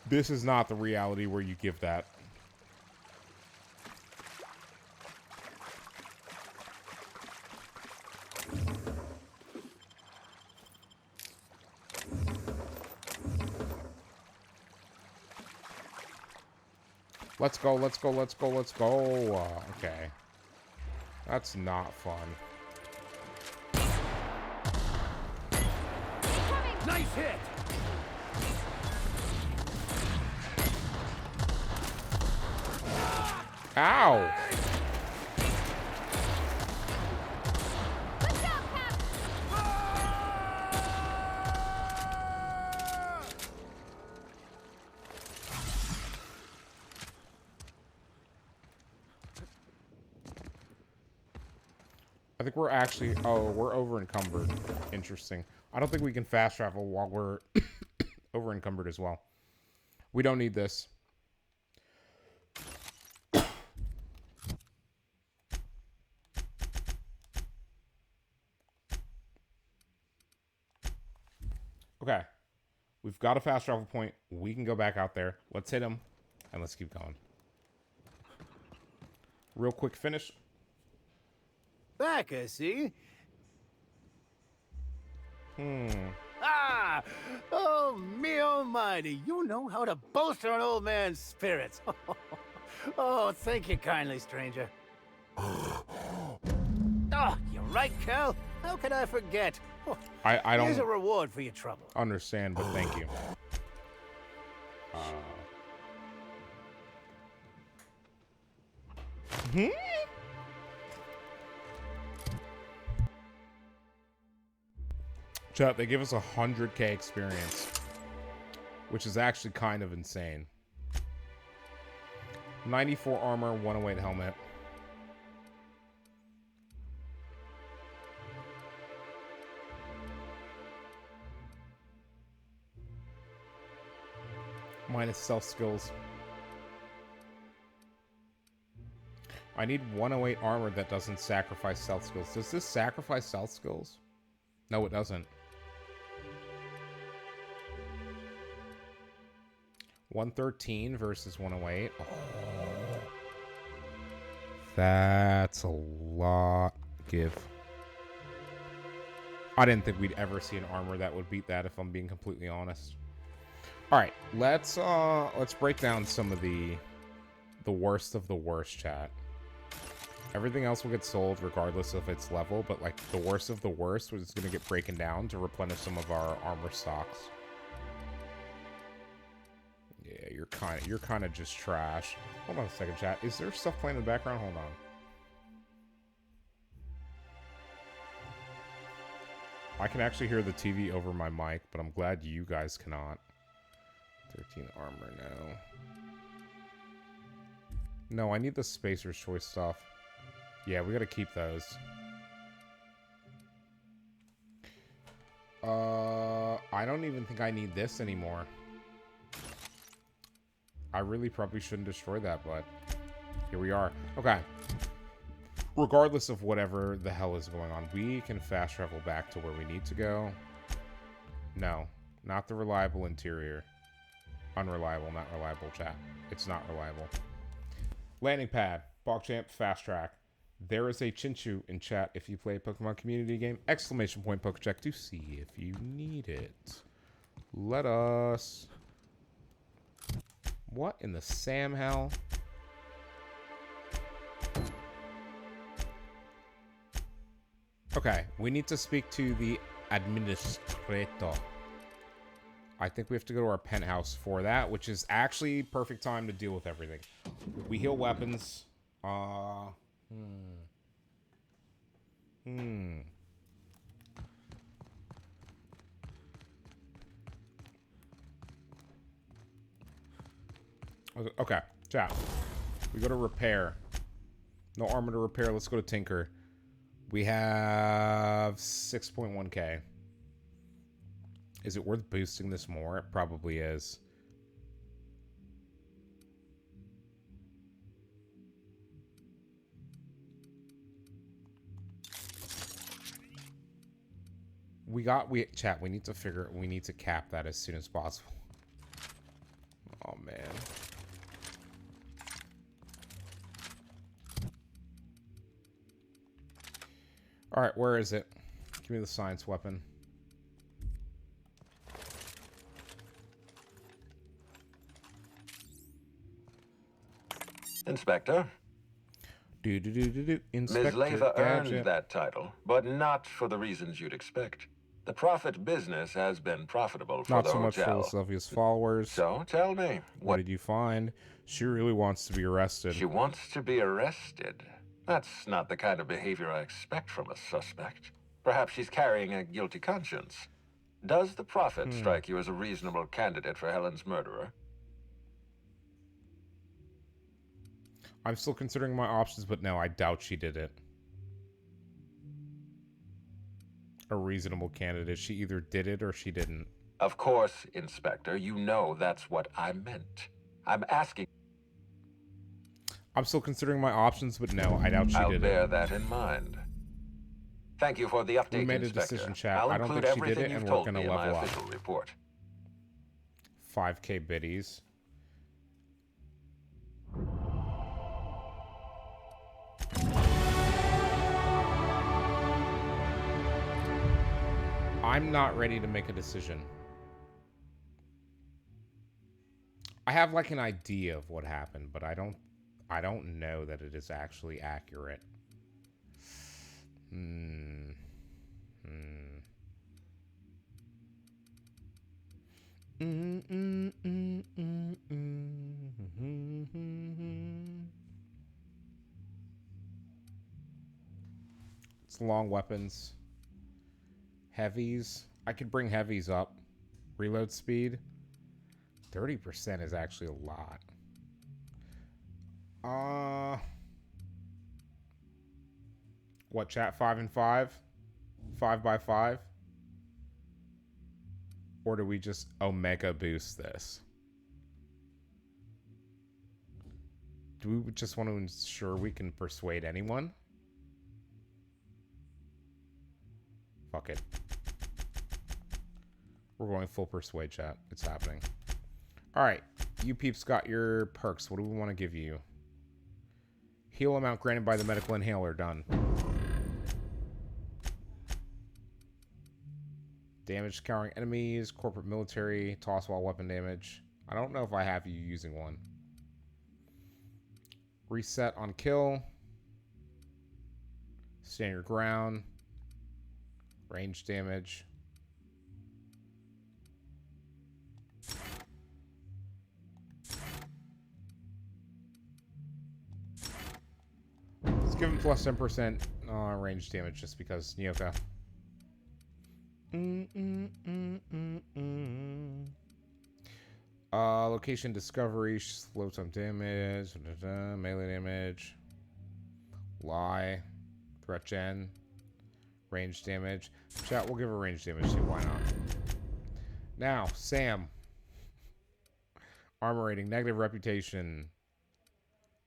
This is not the reality where you give that. Let's go, let's go, let's go, let's go. Okay. That's not fun. Nice hit! Ow! I think we're actually... Oh, we're over encumbered. Interesting. I don't think we can fast travel while we're over encumbered as well. We don't need this. Okay. We've got a fast travel point. We can go back out there. Let's hit him. And let's keep going. Real quick finish. Back, I see. Ah! Oh, me almighty. You know how to bolster an old man's spirits. Oh, thank you kindly, stranger. Oh, you're right, Cal. How could I forget? Oh, I don't... Here's a reward for your trouble. Understand, but thank you. Chat, they give us 100k experience, which is actually kind of insane. 94 armor, 108 helmet. Minus stealth skills. I need 108 armor that doesn't sacrifice stealth skills. Does this sacrifice stealth skills? No, it doesn't. 113 versus 108. Oh. That's a lot. Give. I didn't think we'd ever see an armor that would beat that, if I'm being completely honest. All right, let's break down some of the worst of the worst, chat. Everything else will get sold regardless of its level, but like the worst of the worst was going to get broken down to replenish some of our armor stocks. Yeah, you're kind of just trash. Hold on a second, chat. Is there stuff playing in the background? Hold on. I can actually hear the TV over my mic, but I'm glad you guys cannot. 13 armor, no. No, I need the Spacer's Choice stuff. Yeah, we gotta keep those. I don't even think I need this anymore. I really probably shouldn't destroy that, but here we are. Okay. Regardless of whatever the hell is going on, we can fast travel back to where we need to go. No, not the reliable interior. Unreliable, not reliable, chat. It's not reliable. Landing pad, Bogchamp, fast track. There is a Chinchu in chat if you play a Pokemon community game. Exclamation point Pokecheck to see if you need it. Let us... What in the Sam hell? Okay, we need to speak to the administrator. I think we have to go to our penthouse for that, which is actually perfect time to deal with everything. We heal weapons. Okay, chat. We go to repair. No armor to repair. Let's go to Tinker. We have 6.1k. Is it worth boosting this more? It probably is. Chat, we need to cap that as soon as possible. Oh man. All right, where is it? Give me the science weapon. Inspector. Inspector Ms. Leva Gadget. earned that title, but not for the reasons you'd expect. The Prophet business has been profitable for Not the so much for hotel. Sylvia's followers. So, tell me, What did you find? She really wants to be arrested. She wants to be arrested? That's not the kind of behavior I expect from a suspect. Perhaps she's carrying a guilty conscience. Does the Prophet strike you as a reasonable candidate for Helen's murderer? I'm still considering my options, but no, I doubt she did it. A reasonable candidate. She either did it or she didn't. Of course, Inspector. You know that's what I meant. I'm asking... I'm still considering my options, but no, I doubt she I'll did bear it. that in mind. Thank you for the update, We made a Inspector. decision, chat. I'll I don't include think she did everything it, you've and we're told gonna me in my level up. official report. 5K biddies. I'm not ready to make a decision. I have like an idea of what happened, but I don't know that it is actually accurate. It's long weapons. Heavies. I could bring heavies up. Reload speed. 30% is actually a lot. What, chat? 5 and 5? 5 by 5? Or do we just Omega boost this? Do we just want to ensure we can persuade anyone? Fuck it. We're going full persuade, chat. It's happening. Alright. You peeps got your perks. What do we want to give you? Heal amount granted by the medical inhaler. Done. Damage cowering enemies. Corporate military. Toss wall weapon damage. I don't know if I have you using one. Reset on kill. Stand your ground. Range damage. Let's give him plus 10% range damage just because Nyoka. Location discovery, slow time damage, melee damage, lie, threat gen, range damage. Chat, we'll give her range damage too, why not? Now, Sam. Armor rating, negative reputation,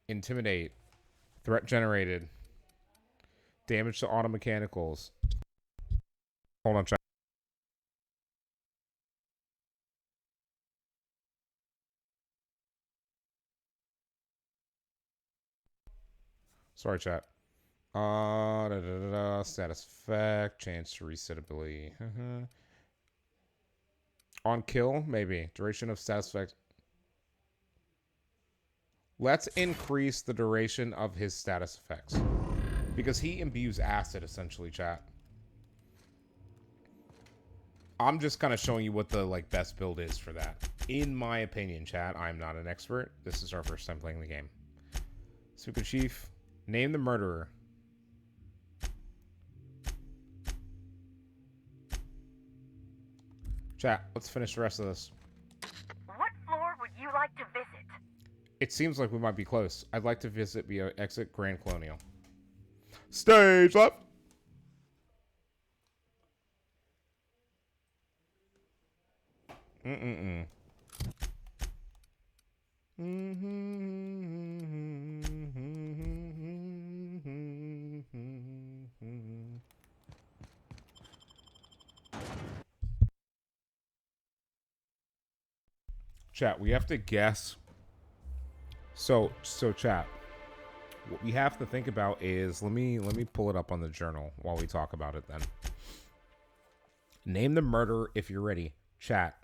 intimidate, threat generated, damage to auto mechanicals. Hold on, chat. Sorry, chat. Status effect, chance to reset ability. On kill, maybe. Duration of status effect. Let's increase the duration of his status effects. Because he imbues acid, essentially, chat. I'm just kind of showing you what the best build is for that. In my opinion, chat. I'm not an expert. This is our first time playing the game. Super Chief. Name the murderer. Chat, let's finish the rest of this. What floor would you like to visit? It seems like we might be close. I'd like to visit via exit Grand Colonial. Stage left! Chat, we have to guess. So chat, what we have to think about is, let me pull it up on the journal while we talk about it then. Name the murderer if you're ready. Chat.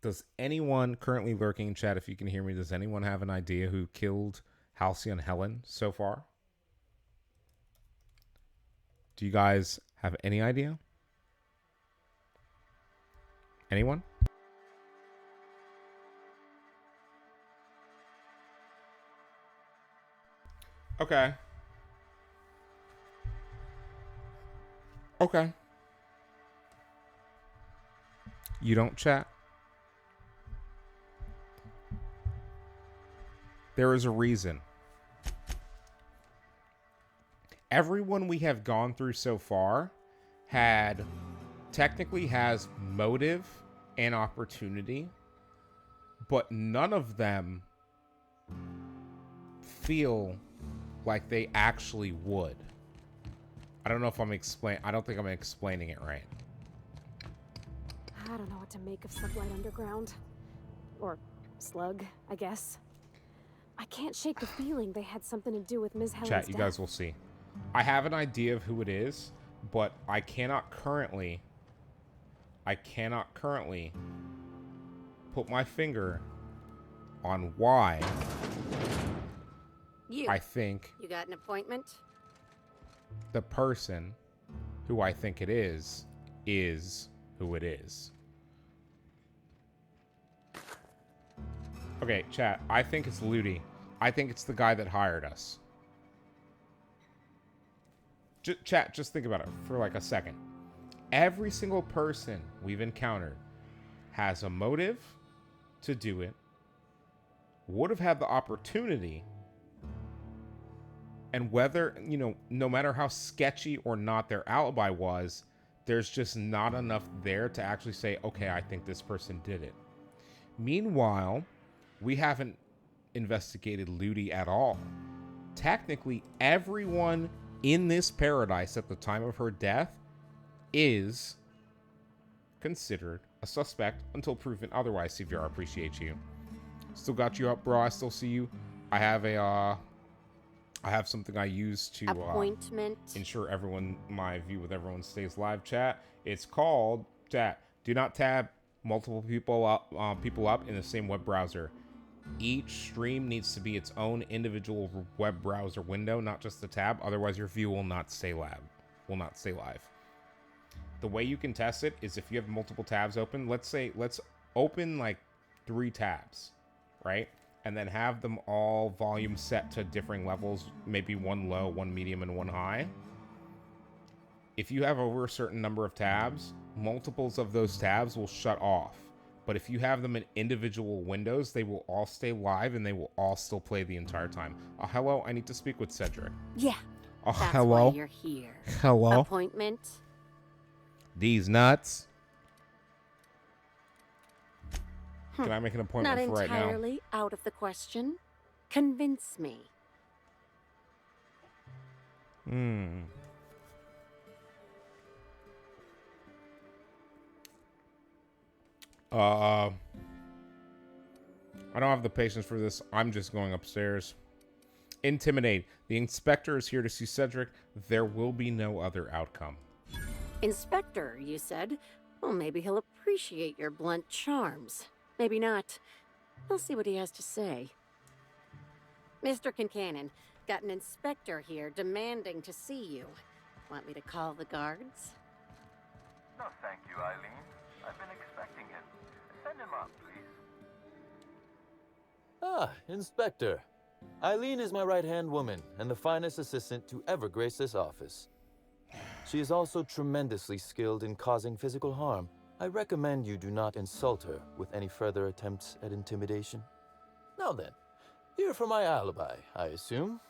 Does anyone currently lurking in chat, if you can hear me, does anyone have an idea who killed Halcyon Helen so far? Do you guys have any idea? Anyone? Okay. Okay. You don't chat? There is a reason. Everyone we have gone through so far technically has motive and opportunity, but none of them feel like they actually would. I don't know if I don't think I'm explaining it right. I don't know what to make of Sublight Underground. Or Slug, I guess. I can't shake the feeling they had something to do with Ms. Helen's Chat, you death. guys will see. I have an idea of who it is, but I cannot currently put my finger on why I think You got an appointment? the person who I think it is who it is. Okay, chat, I think it's Ludi. I think it's the guy that hired us. Chat, just think about it for like a second. Every single person we've encountered has a motive to do it, would have had the opportunity, and whether, you know, no matter how sketchy or not their alibi was, there's just not enough there to actually say, okay, I think this person did it. Meanwhile, we haven't investigated Ludi at all. Technically, everyone in this paradise at the time of her death is considered a suspect until proven otherwise. CVR, appreciate you. Still got you up, bro. I still see you. I have something I use to ensure my view with everyone stays live. Chat. It's called chat. Do not tab multiple people up in the same web browser. Each stream needs to be its own individual web browser window, not just the tab. Otherwise, your view will not stay live. The way you can test it is if you have multiple tabs open. Let's open like 3 tabs, right? And then have them all volume set to differing levels, maybe one low, one medium, and one high. If you have over a certain number of tabs, multiples of those tabs will shut off. But if you have them in individual windows, they will all stay live and they will all still play the entire time. Hello, I need to speak with Cedric. Yeah. That's Why you're here. Hello. Appointment? These nuts. Can I make an appointment Not for right now? Not entirely out of the question. Convince me. I don't have the patience for this. I'm just going upstairs. Intimidate. The inspector is here to see Cedric. There will be no other outcome. Inspector, you said? Well, maybe he'll appreciate your blunt charms. Maybe not. We'll see what he has to say. Mr. Kincannon, got an inspector here demanding to see you. Want me to call the guards? No, thank you, Eileen. I've been expecting him. Send him up, please. Ah, Inspector. Eileen is my right-hand woman and the finest assistant to ever grace this office. She is also tremendously skilled in causing physical harm. I recommend you do not insult her with any further attempts at intimidation. Now then, here for my alibi, I assume.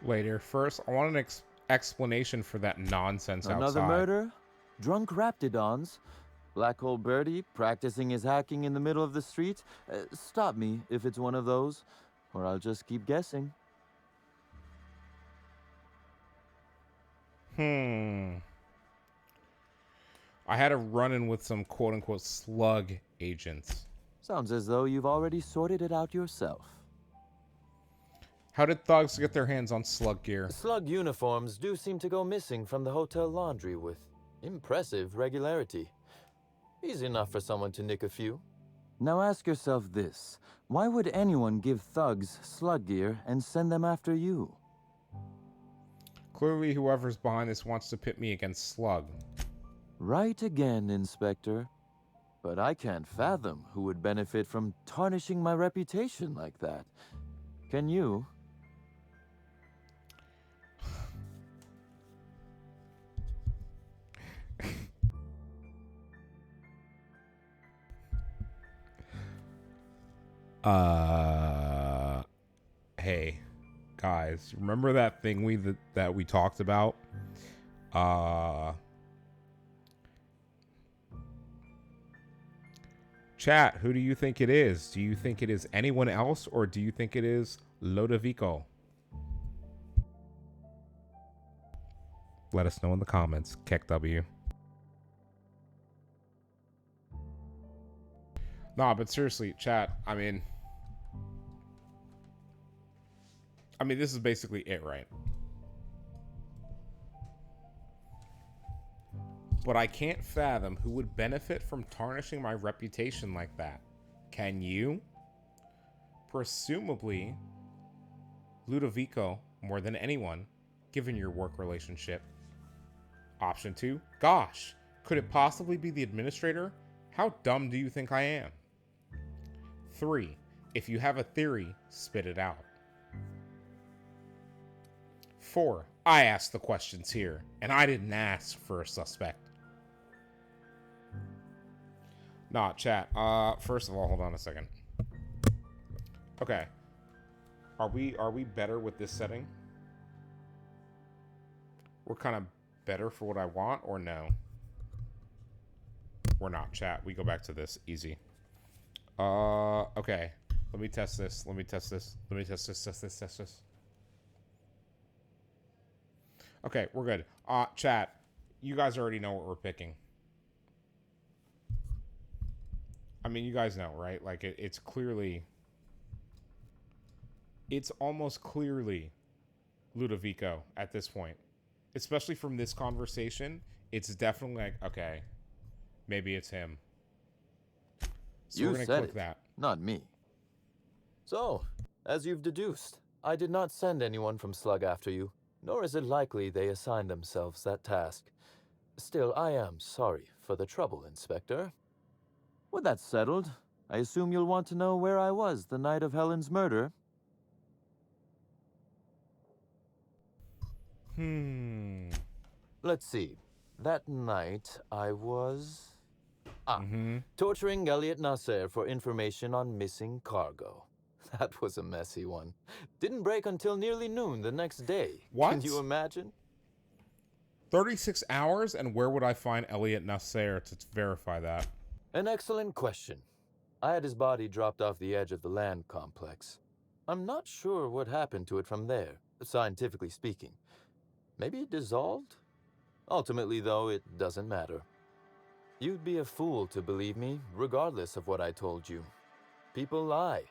Later. First, I want an explanation for that nonsense outside. Another murder? Drunk Raptidons? Black Hole Birdie practicing his hacking in the middle of the street? Stop me if it's one of those, or I'll just keep guessing. I had a run-in with some quote-unquote slug agents. Sounds as though you've already sorted it out yourself. How did thugs get their hands on slug gear? Slug uniforms do seem to go missing from the hotel laundry with impressive regularity. Easy enough for someone to nick a few. Now ask yourself this. Why would anyone give thugs slug gear and send them after you? Clearly, whoever's behind this wants to pit me against Slug. Right again, Inspector. But I can't fathom who would benefit from tarnishing my reputation like that. Can you? Hey, guys, remember that thing that we talked about? Chat, who do you think it is? Do you think it is anyone else, or do you think it is Lodovico? Let us know in the comments. KEKW. Nah, but seriously, chat, I mean, this is basically it, right? But I can't fathom who would benefit from tarnishing my reputation like that. Can you? Presumably, Ludovico, more than anyone, given your work relationship. Option 2, gosh, could it possibly be the administrator? How dumb do you think I am? 3, if you have a theory, spit it out. 4, I asked the questions here, and I didn't ask for a suspect. Nah, chat. First of all, hold on a second. Okay. Are we better with this setting? We're kind of better for what I want, or no? We're not, chat. We go back to this. Easy. Okay. Let me test this. Let me test this. Test this. Okay, we're good. Chat, you guys already know what we're picking. I mean, you guys know, right? Like, it's almost clearly Ludovico at this point. Especially from this conversation, it's definitely like, okay, maybe it's him. So we're gonna click that. Not me. So, as you've deduced, I did not send anyone from Slug after you, nor is it likely they assigned themselves that task. Still, I am sorry for the trouble, Inspector. With that settled, I assume you'll want to know where I was the night of Helen's murder. Let's see. That night, I was... torturing Elliot Nasser for information on missing cargo. That was a messy one. Didn't break until nearly noon the next day. What? Can you imagine? 36 hours? And where would I find Elliot Nasser to verify that? An excellent question. I had his body dropped off the edge of the land complex. I'm not sure what happened to it from there, scientifically speaking. Maybe it dissolved? Ultimately, though, it doesn't matter. You'd be a fool to believe me, regardless of what I told you. People lie,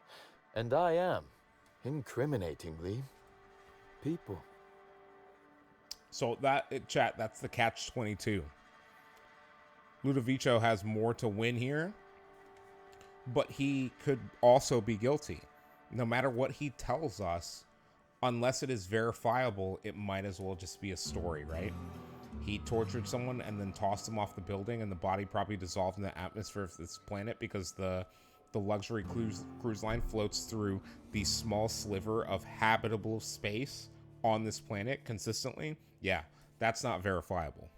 and I am, incriminatingly, people. So chat, that's the catch-22. Ludovico has more to win here, but he could also be guilty. No matter what he tells us, unless it is verifiable, it might as well just be a story, right? He tortured someone and then tossed him off the building, and the body probably dissolved in the atmosphere of this planet because the luxury cruise line floats through the small sliver of habitable space on this planet consistently. Yeah, that's not verifiable.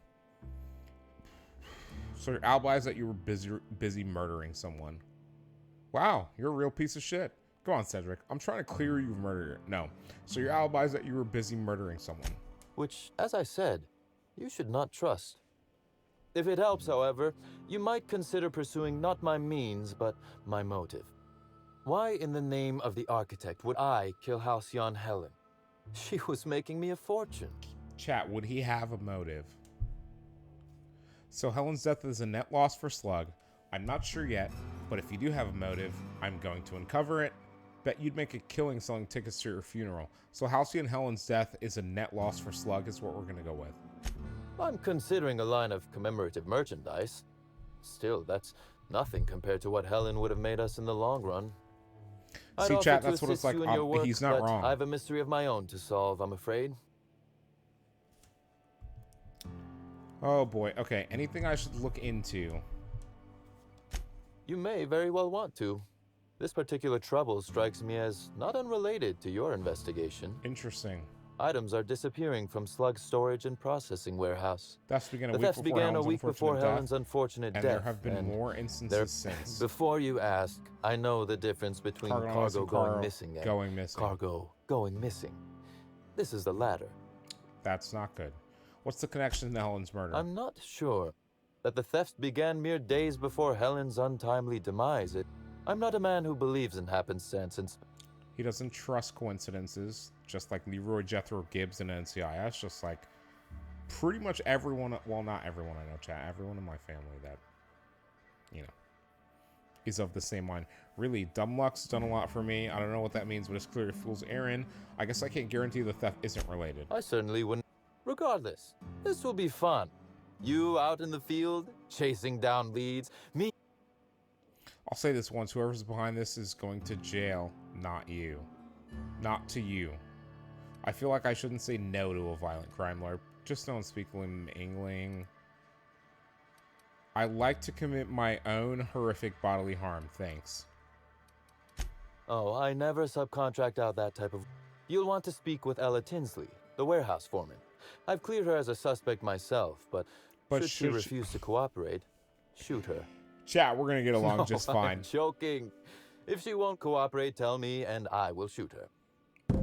So your alibi is that you were busy murdering someone. Wow, you're a real piece of shit. Go on, Cedric. I'm trying to clear you of murder. No. So your alibi is that you were busy murdering someone. Which, as I said, you should not trust. If it helps, however, you might consider pursuing not my means, but my motive. Why in the name of the architect would I kill Halcyon Helen? She was making me a fortune. Chat, would he have a motive? So Helen's death is a net loss for Slug. I'm not sure yet, but if you do have a motive, I'm going to uncover it. Bet you'd make a killing selling tickets to your funeral. So Halcyon Helen's death is a net loss for Slug is what we're going to go with. I'm considering a line of commemorative merchandise. Still, that's nothing compared to what Helen would have made us in the long run. See, chat, that's what it's like. Work, He's not wrong. I have a mystery of my own to solve, I'm afraid. Oh boy. Okay, anything I should look into? You may very well want to. This particular trouble strikes me as not unrelated to your investigation. Interesting. Items are disappearing from Slug's storage and processing warehouse. Thefts began The thefts began a week before Helen's unfortunate and death. there have been more instances since. Before you ask, I know the difference between cargo going missing and cargo going missing. This is the latter. That's not good. What's the connection to Helen's murder? I'm not sure. That the thefts began mere days before Helen's untimely demise. I'm not a man who believes in happenstance and... He doesn't trust coincidences, just like Leroy Jethro Gibbs in NCIS, just like pretty much everyone, well, not everyone I know, chat, everyone in my family that, you know, is of the same mind. Really, Dumb Luck's done a lot for me. I don't know what that means, but it's clear it fools Aaron. I guess I can't guarantee the theft isn't related. I certainly wouldn't. Regardless, this will be fun. You out in the field, chasing down leads, me... I'll say this once, whoever's behind this is going to jail, not you. Not to you. I feel like I shouldn't say no to a violent crime lawyer. Just don't speak Engling. I like to commit my own horrific bodily harm, thanks. Oh, I never subcontract out that type of... You'll want to speak with Ella Tinsley, the warehouse foreman. I've cleared her as a suspect myself, but should she refuse to cooperate, shoot her. Chat, we're gonna get along just fine. I'm joking. If she won't cooperate, tell me, and I will shoot her.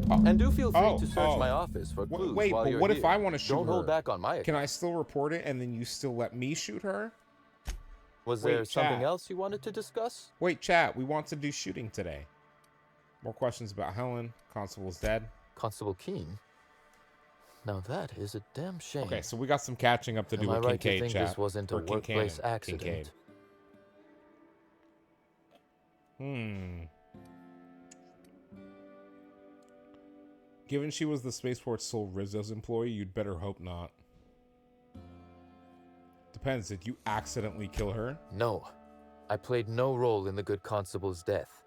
And do feel free to search my office for clues Wait, while but you're what here. if I want to shoot her? Don't hold back on my account. Can I still report it, and then you still let me shoot her? Was there something else you wanted to discuss? Wait, chat, we want to do shooting today. More questions about Helen. Constable's dead. Constable Keene? Now that is a damn shame. Okay, so we got some catching up to do with right Kincaid, to think chat. this wasn't a Or workplace Kincaid. accident? Given she was the spaceport's sole Rizzo's employee, you'd better hope not. Depends, did you accidentally kill her? No. I played no role in the good constable's death.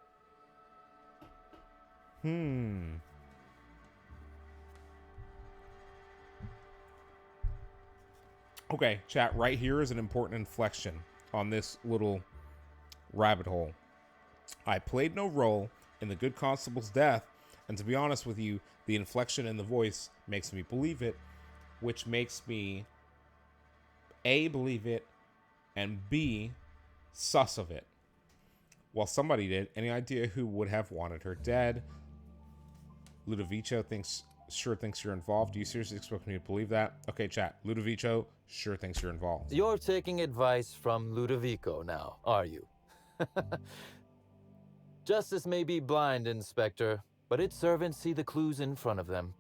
Okay, chat, right here is an important inflection on this little rabbit hole. I played no role in the good constable's death, and to be honest with you, the inflection in the voice makes me believe it, which makes me A, believe it, and B, sus of it. Well, somebody did. Any idea who would have wanted her dead? Ludovico sure thinks you're involved. Do you seriously expect me to believe that? Okay, chat. Ludovico sure thinks you're involved. You're taking advice from Ludovico now, are you? Justice may be blind, Inspector, but its servants see the clues in front of them.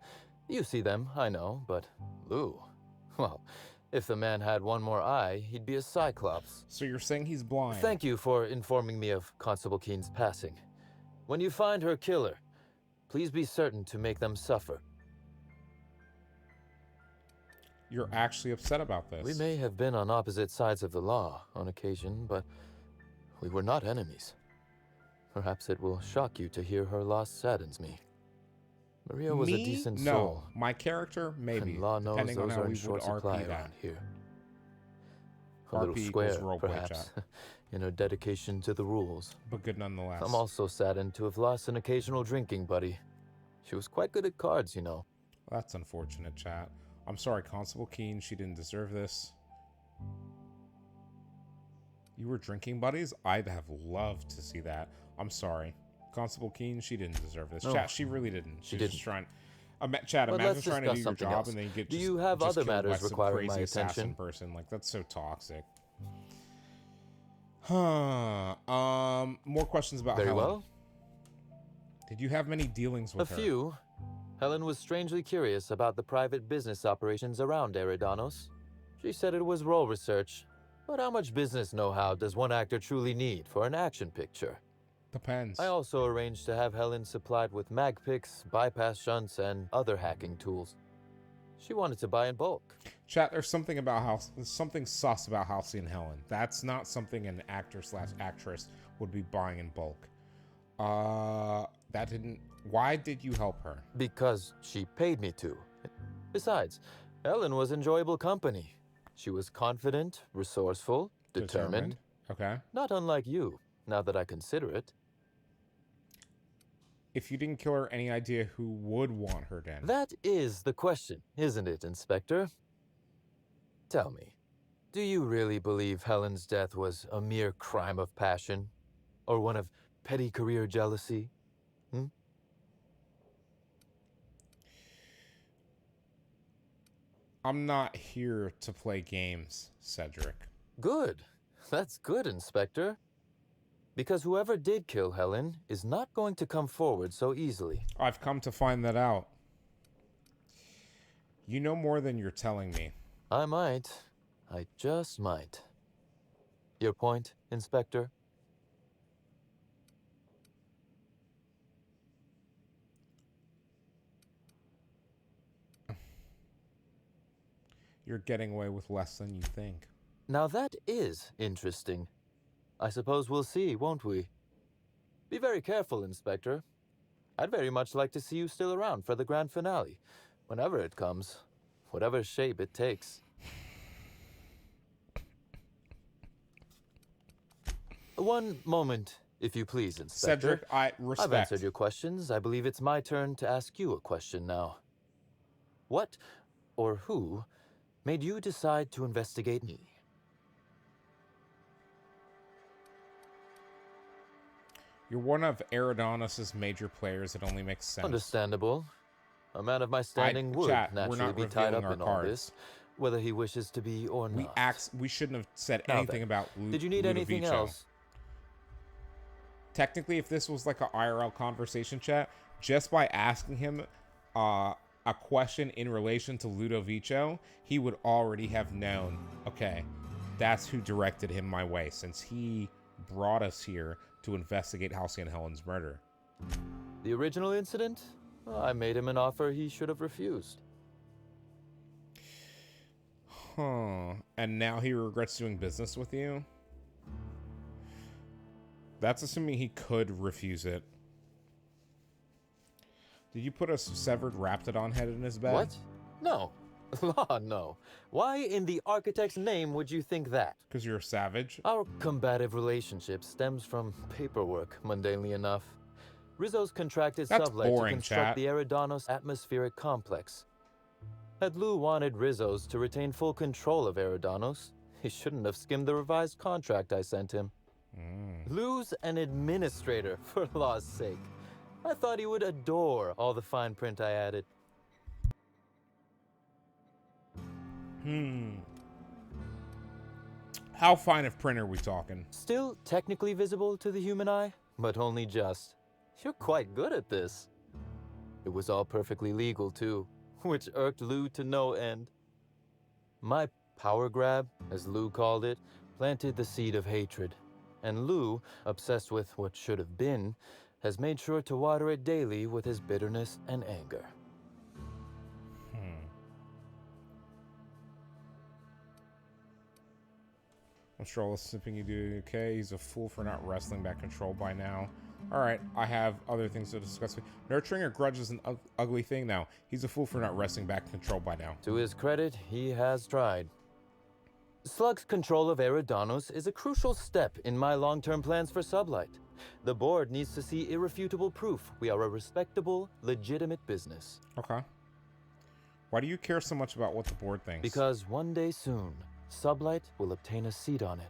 You see them, I know, but Lou, well, if the man had one more eye, he'd be a cyclops. So you're saying he's blind? Thank you for informing me of Constable Keene's passing. When you find her killer, please be certain to make them suffer. You're actually upset about this. We may have been on opposite sides of the law on occasion, but we were not enemies. Perhaps it will shock you to hear her loss saddens me. Maria was a decent soul. No, my character, maybe. And law knows depending on those how are in we short would supply RP that. around here. A little RP square, equals roleplay perhaps, chat. in her dedication to the rules. But good nonetheless. I'm also saddened to have lost an occasional drinking buddy. She was quite good at cards, you know. That's unfortunate, chat. I'm sorry, Constable Keene, she didn't deserve this. You were drinking buddies? I'd have loved to see that. I'm sorry. Constable Keene, she didn't deserve this. No, chat, she really didn't. she was didn't. just trying... Chat, But imagine let's trying to do discuss your something job else. and then you get Do just, you have just other killed by matters some requiring my crazy assassin attention? person. Like, that's so toxic. Huh. More questions about Very Helen. well. Did you have many dealings with A her? few. Helen was strangely curious about the private business operations around ERIDANOS. She said it was role research. But how much business know-how does one actor truly need for an action picture? Depends. I also arranged to have Helen supplied with mag picks, bypass shunts, and other hacking tools. She wanted to buy in bulk. Chat, there's something about something sus about Halsey and Helen. That's not something an actor/actress would be buying in bulk. That didn't... Why did you help her? Because she paid me to. Besides, Helen was enjoyable company. She was confident, resourceful, determined. Okay. Not unlike you, now that I consider it. If you didn't kill her, any idea who would want her dead? That is the question, isn't it, Inspector? Tell me, do you really believe Helen's death was a mere crime of passion? Or one of petty career jealousy? I'm not here to play games, Cedric. Good. That's good, Inspector. Because whoever did kill Helen is not going to come forward so easily. I've come to find that out. You know more than you're telling me. I might. I just might. Your point, Inspector? You're getting away with less than you think. Now that is interesting. I suppose we'll see, won't we? Be very careful, Inspector. I'd very much like to see you still around for the grand finale, whenever it comes, whatever shape it takes. One moment, if you please, Inspector. Cedric, I respect. I've answered your questions. I believe it's my turn to ask you a question now. What, or who, made you decide to investigate me? You're one of ERIDANOS' major players. It only makes sense. Understandable. A man of my standing would Chat, naturally be tied up in all this, whether he wishes to be or not. We shouldn't have said Now anything then, about did you need anything Ludovico. else? Technically, if this was like a IRL conversation chat, just by asking him a question in relation to Ludovico, he would already have known, okay, that's who directed him my way, since he brought us here to investigate Halcyon Helen's murder. The original incident? Well, I made him an offer he should have refused. Huh. And now he regrets doing business with you? That's assuming he could refuse it. Did you put a severed Raptidon head in his bed? What? No. Law, no. Why in the architect's name would you think that? Because you're a savage? Our combative relationship stems from paperwork, mundanely enough. Rizzo's contracted Sublight to construct the ERIDANOS atmospheric complex. Had Lou wanted Rizzo's to retain full control of ERIDANOS, he shouldn't have skimmed the revised contract I sent him. Lou's an administrator, for law's sake. I thought he would adore all the fine print I added. How fine of print are we talking? Still technically visible to the human eye, but only just. You're quite good at this. It was all perfectly legal, too, which irked Lou to no end. My power grab, as Lou called it, planted the seed of hatred. And Lou, obsessed with what should have been, has made sure to water it daily with his bitterness and anger. I'm sure all the simping you do, okay? He's a fool for not wrestling back control by now. Alright, I have other things to discuss. Nurturing a grudge is an ugly thing now. He's a fool for not wrestling back control by now. To his credit, he has tried. Slug's control of ERIDANOS is a crucial step in my long-term plans for Sublight. The board needs to see irrefutable proof we are a respectable, legitimate business. Okay. Why do you care so much about what the board thinks? Because one day soon, Sublight will obtain a seat on it.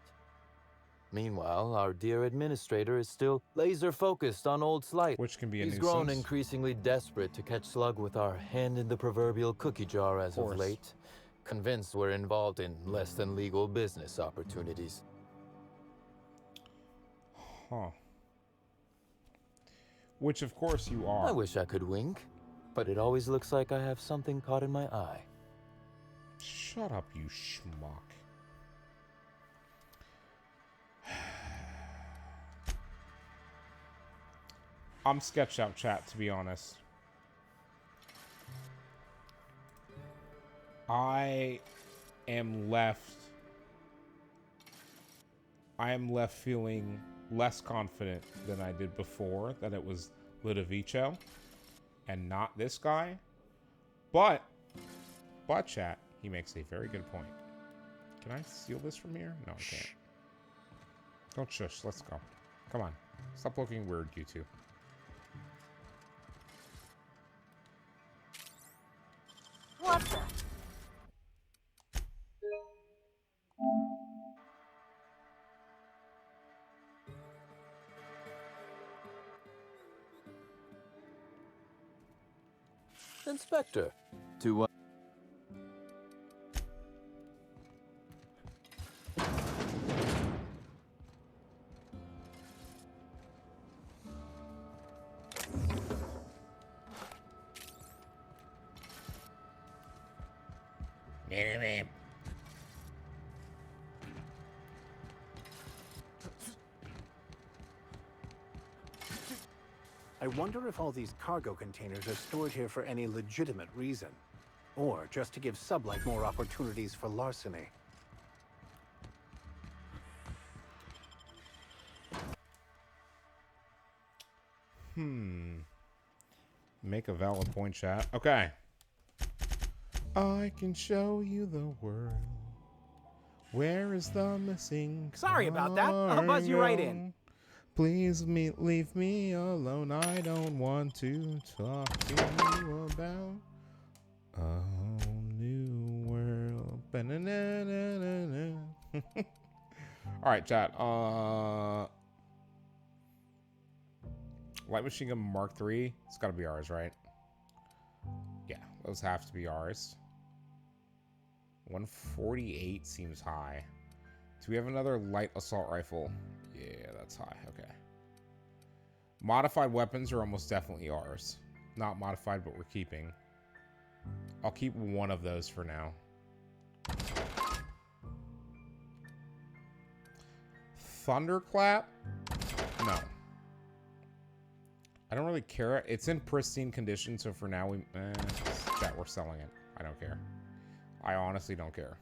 Meanwhile, our dear administrator is still laser-focused on old Slight. Which can be a He's nuisance. grown increasingly desperate to catch Slug with our hand in the proverbial cookie jar as of late. Convinced we're involved in less than legal business opportunities. Huh. Which, of course, you are. I wish I could wink, but it always looks like I have something caught in my eye. Shut up, you schmuck. I'm sketched out, chat, to be honest. I am left feeling less confident than I did before that it was Ludovico and not this guy. But chat, he makes a very good point. Can I steal this from here? No, I can't. Don't shush. Let's go. Come on. Stop looking weird, you two. What the? Inspector, to what? I wonder if all these cargo containers are stored here for any legitimate reason. Or just to give Sublight more opportunities for larceny. Make a valid point, chat. Okay. I can show you the world. Where is the missing Sorry about that. I'll buzz you right in. cargo? Please leave me alone. I don't want to talk to you about a whole new world. Ba-na-na-na-na-na. All right, chat. Light machine gun Mark III. It's got to be ours, right? Yeah, those have to be ours. 148 seems high. Do we have another light assault rifle? Yeah, that's high. Okay. Modified weapons are almost definitely ours. Not modified, but we're keeping. I'll keep one of those for now. Thunderclap? No. I don't really care. It's in pristine condition, so for now, chat, we're selling it. I don't care. I honestly don't care.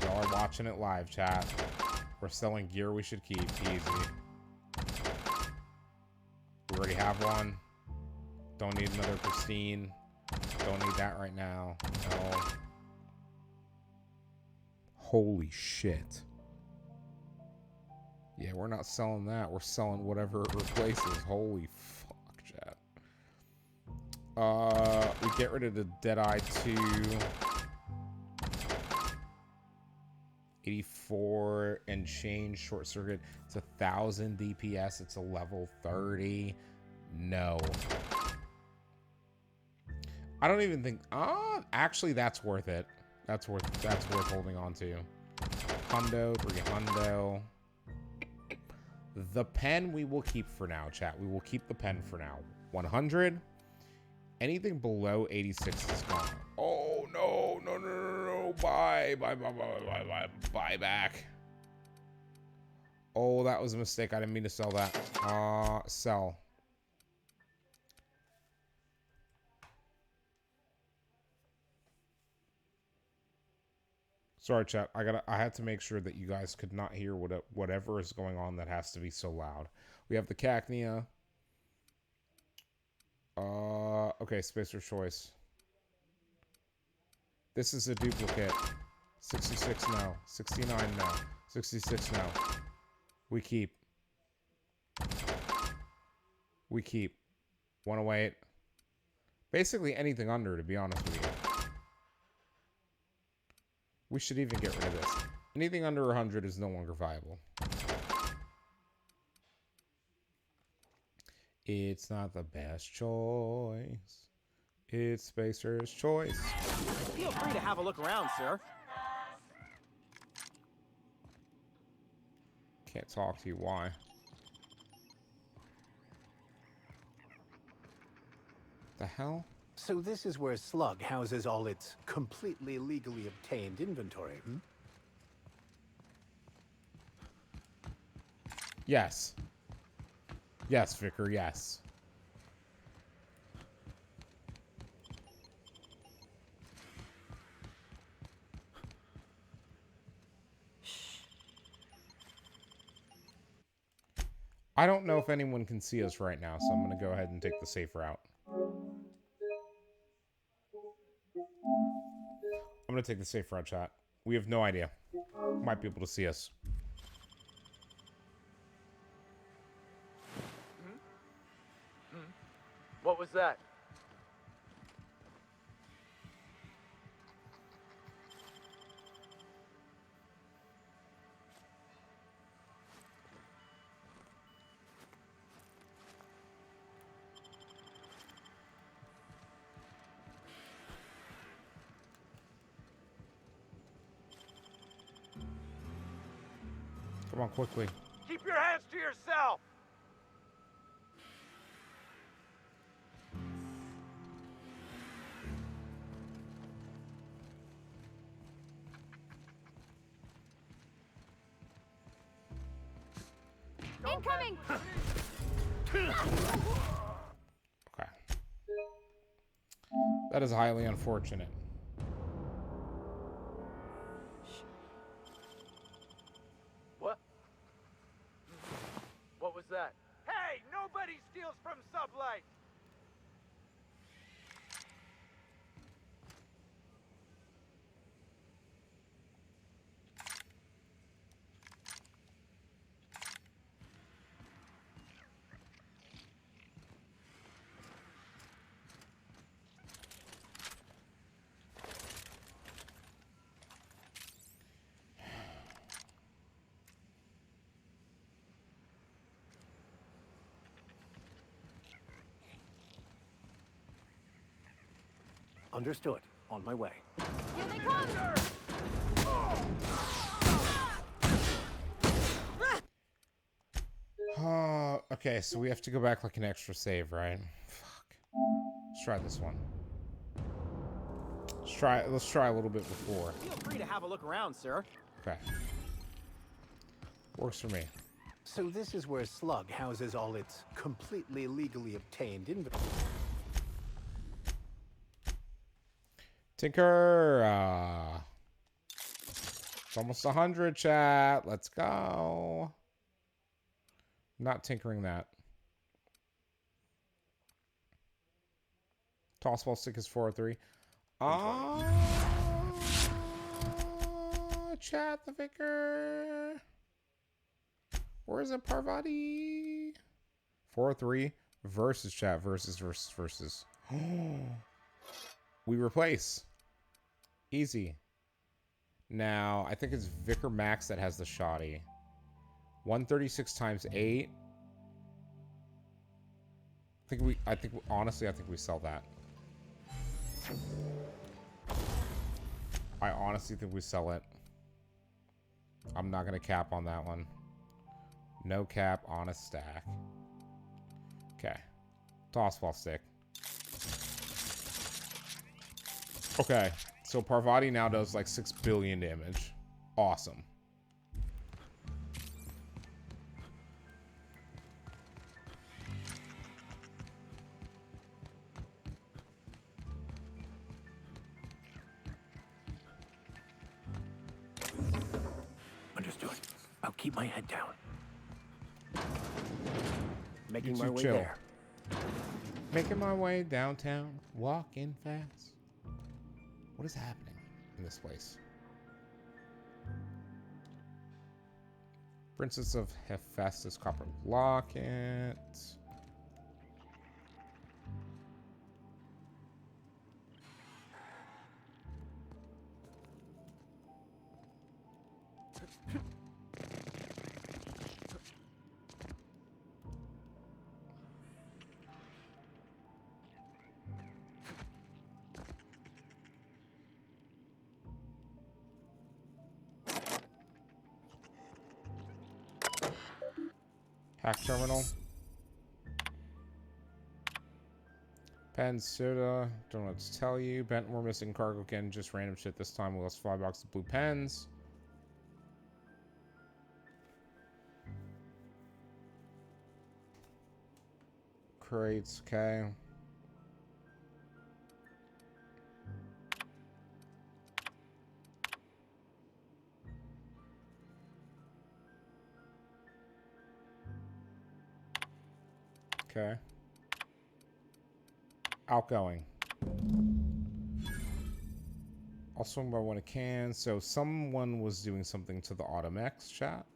Y'all are watching it live, chat. We're selling gear we should keep. Easy. We already have one. Don't need another pristine. Don't need that right now. No. Holy shit. Yeah, we're not selling that. We're selling whatever it replaces. Holy fuck, chat. We get rid of the Deadeye 2. 84 and change short circuit. It's 1,000 DPS. It's a level 30. No. I don't even think. Actually, that's worth it. That's worth holding on to. Hundo, 3 hundo. The pen we will keep for now, chat. We will keep the pen for now. 100. Anything below 86 is gone. Oh no, no, no, no, no. Buy back. Oh, that was a mistake. I didn't mean to sell that. Sell. Sorry, chat. I had to make sure that you guys could not hear whatever is going on that has to be so loud. We have the Cacnea. Okay, Spacer Choice. This is a duplicate. 66 now. 69 now. 66 now. We keep. We keep. 108. Basically anything under, to be honest with you. We should even get rid of this. Anything under 100 is no longer viable. It's not the best choice. It's Spacer's choice. Feel free to have a look around, sir. Can't talk to you. Why? The hell? So this is where Slug houses all its completely legally obtained inventory, hmm? Yes. Yes, Vicar, yes. I don't know if anyone can see us right now, so I'm going to go ahead and take the safe route. I'm gonna take the safe route, chat. We have no idea. Might be able to see us. What was that? Come on, quickly. Keep your hands to yourself! Incoming! Okay. That is highly unfortunate. What? What was that? Hey, nobody steals from Sublight! Understood. On my way. Here they come! Okay, so we have to go back like an extra save, right? Fuck. Let's try this one. Let's try a little bit before. Feel free to have a look around, sir. Okay. Works for me. So this is where Slug houses all its completely legally obtained inventory. Tinker! It's almost 100, chat. Let's go. Not tinkering that. Tossball stick is 403. Chat the vicar. Where is it, Parvati? 403 versus chat versus. We replace. Easy. Now, I think it's Vicar Max that has the shoddy. 136 times 8. Honestly, I think we sell that. I honestly think we sell it. I'm not going to cap on that one. No cap on a stack. Okay. Tossball stick. Okay. So Parvati now does like 6 billion damage. Awesome. Understood. I'll keep my head down. Making You my two way chill. there. Making my way downtown, walking fast. What is happening in this place? Princess of Hephaestus Copper Locket. Hack terminal. Pen, soda. Don't know what to tell you. Bent, we're missing cargo again. Just random shit this time. We lost 5 boxes of blue pens. Crates, okay. Okay. Outgoing. I'll swing by when I can. So someone was doing something to the Automex chat.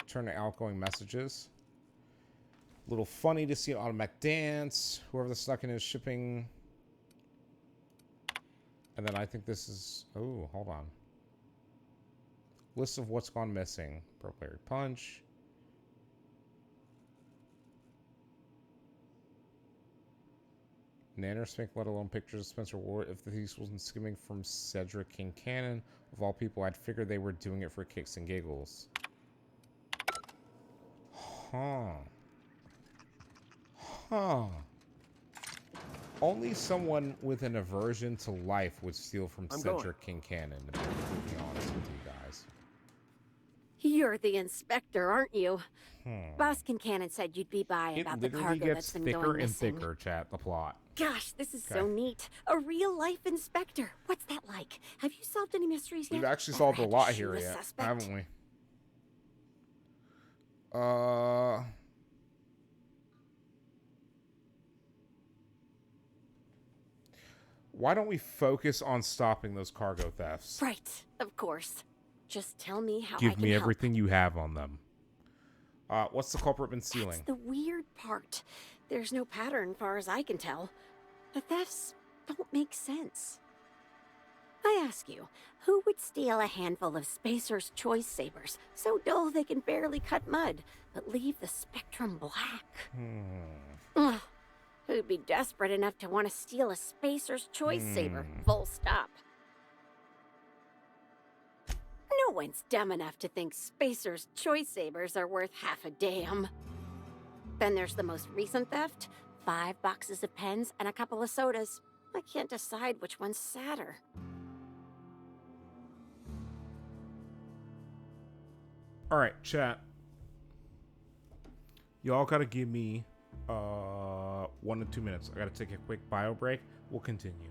Turn to outgoing messages. A little funny to see an Automac dance. Whoever the snuck in is shipping. And then I think this is... Oh, hold on. List of what's gone missing. Burglary punch. Nanner Smink, let alone pictures of Spencer Ward. If the thief wasn't skimming from Cedric King Cannon, of all people, I'd figured they were doing it for kicks and giggles. Huh. Huh. Only someone with an aversion to life would steal from Cedric King Cannon, to be completely honest with you guys. You're the inspector, aren't you? Boss Kincannon said you'd be by about the cargo that's been going missing. Thicker and thicker, chat, the plot. Gosh, this is so neat. A real-life inspector. What's that like? Have you solved any mysteries yet? We've actually solved a lot here yet, haven't we? Why don't we focus on stopping those cargo thefts? Right, of course. Just tell me how I Give can me help. everything you have on them. What's the culprit been stealing? That's the weird part. There's no pattern, far as I can tell. The thefts don't make sense. I ask you, who would steal a handful of Spacer's Choice Sabers, so dull they can barely cut mud, but leave the spectrum black? Ugh. Who'd be desperate enough to want to steal a Spacer's Choice Saber, full stop? No one's dumb enough to think Spacer's Choice Sabers are worth half a damn. Then there's the most recent theft, 5 boxes of pens and a couple of sodas. I can't decide which one's sadder. All right, chat. Y'all gotta give me 1 to 2 minutes. I gotta take a quick bio break. We'll continue.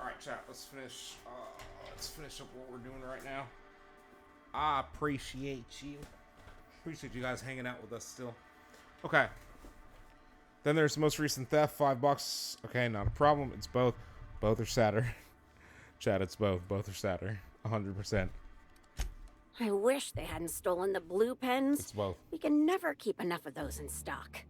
right, chat. Let's finish up what we're doing right now. I appreciate you. Appreciate you guys hanging out with us still. Okay. Then there's the most recent theft, $5. Okay, not a problem. It's both. Both are sadder. Chat, it's both. Both are sadder. 100%. I wish they hadn't stolen the blue pens. It's both. We can never keep enough of those in stock.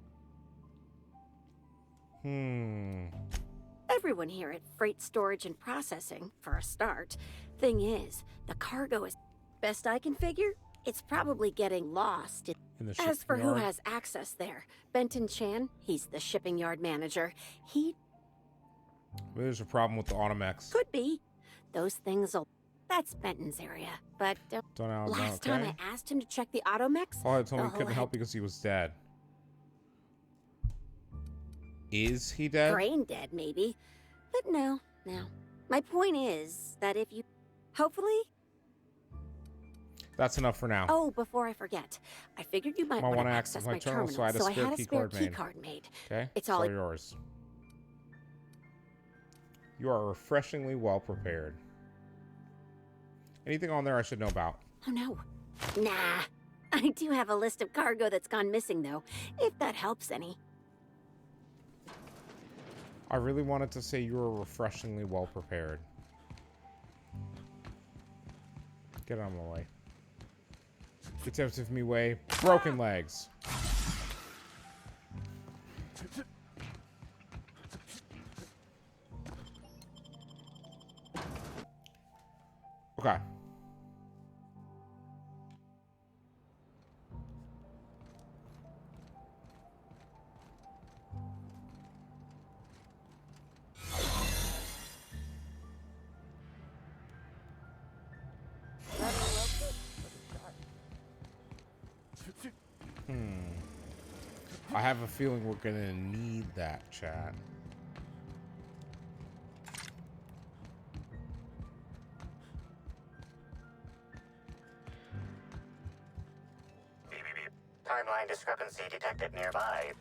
Everyone here at Freight Storage and Processing, for a start. Thing is, the cargo is... Best I can figure, it's probably getting lost. In the As for who yard? has access there, Benton Chan, he's the shipping yard manager. He Maybe there's a problem with the Automex. could be. Those things'll... That's Benton's area. But Don't know. last Okay. time I asked him to check the Automex... Father told me the he couldn't whole help because he was dead. Is he dead? brain dead, maybe. But no. My point is that if you... Hopefully... That's enough for now. Oh, before I forget, I figured you might want to access my terminal, so I had a spare key card made. Okay, It's all yours. You are refreshingly well prepared. Anything on there I should know about? Oh no. Nah. I do have a list of cargo that's gone missing, though, if that helps any. I really wanted to say you were refreshingly well prepared. Get out of my way. Get out of me way. Broken legs. Okay. I have a feeling we're gonna need that, chat. Timeline discrepancy detected nearby.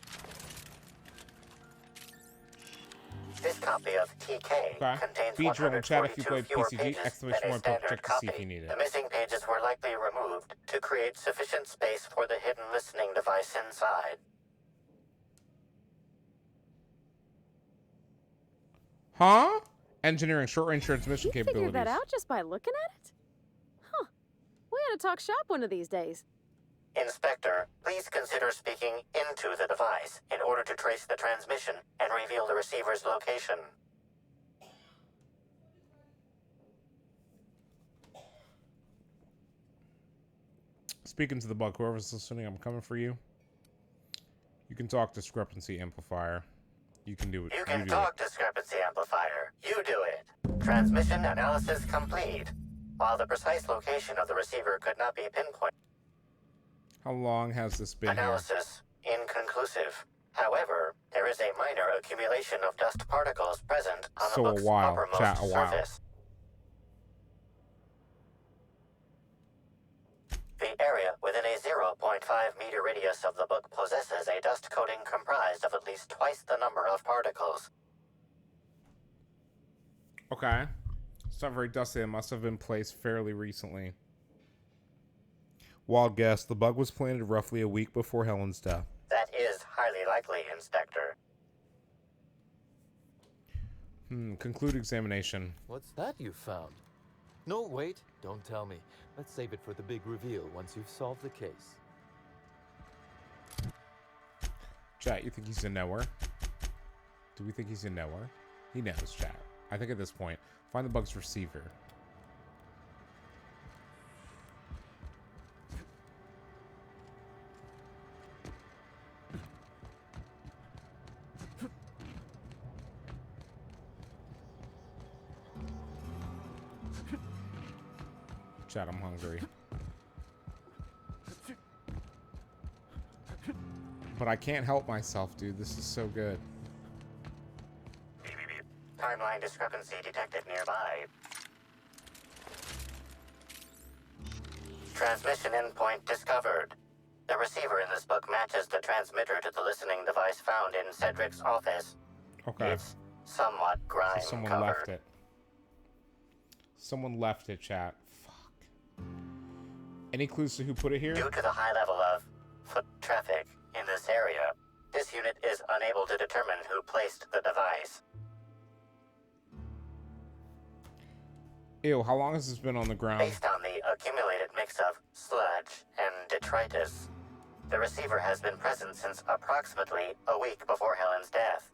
This copy of TK contains Be drill in chat if you 142 played fewer PCG, pages exclamation than a point, standard check to see if copy. you need it. The missing pages were likely removed to create sufficient space for the hidden listening device inside. Huh? Engineering short-range transmission capabilities. Figured that out just by looking at it? Huh. We ought to talk shop one of these days. Inspector, please consider speaking into the device in order to trace the transmission and reveal the receiver's location. Speaking to the bug, whoever's listening, I'm coming for you. You can talk discrepancy amplifier. You can do it. You can do talk discrepancy amplifier. You do it. Transmission analysis complete. While the precise location of the receiver could not be pinpointed, How long has this been here? analysis inconclusive. However, there is a minor accumulation of dust particles present on So the a book's while, uppermost chat, a while. surface. The area within a 0.5 meter radius of the book possesses a dust coating comprised of at least twice the number of particles. Okay. It's not very dusty. It must have been placed fairly recently. Wild guess. The bug was planted roughly a week before Helen's death. That is highly likely, Inspector. Conclude examination. What's that you found? No, wait. Don't tell me. Let's save it for the big reveal once you've solved the case. Chat, you think he's a knower? Do we think he's a knower? He knows, chat. I think at this point, find the bug's receiver. Chat, I'm hungry. But I can't help myself, dude. This is so good. Timeline discrepancy detected nearby. Transmission endpoint discovered. The receiver in this book matches the transmitter to the listening device found in Cedric's office. Okay. It's somewhat grime So someone covered. left it. Someone left it, chat. Fuck. Any clues to who put it here? Due to the high level of foot traffic in this area, this unit is unable to determine who placed the device. Ew, how long has this been on the ground? Based on the accumulated mix of sludge and detritus, the receiver has been present since approximately a week before Helen's death.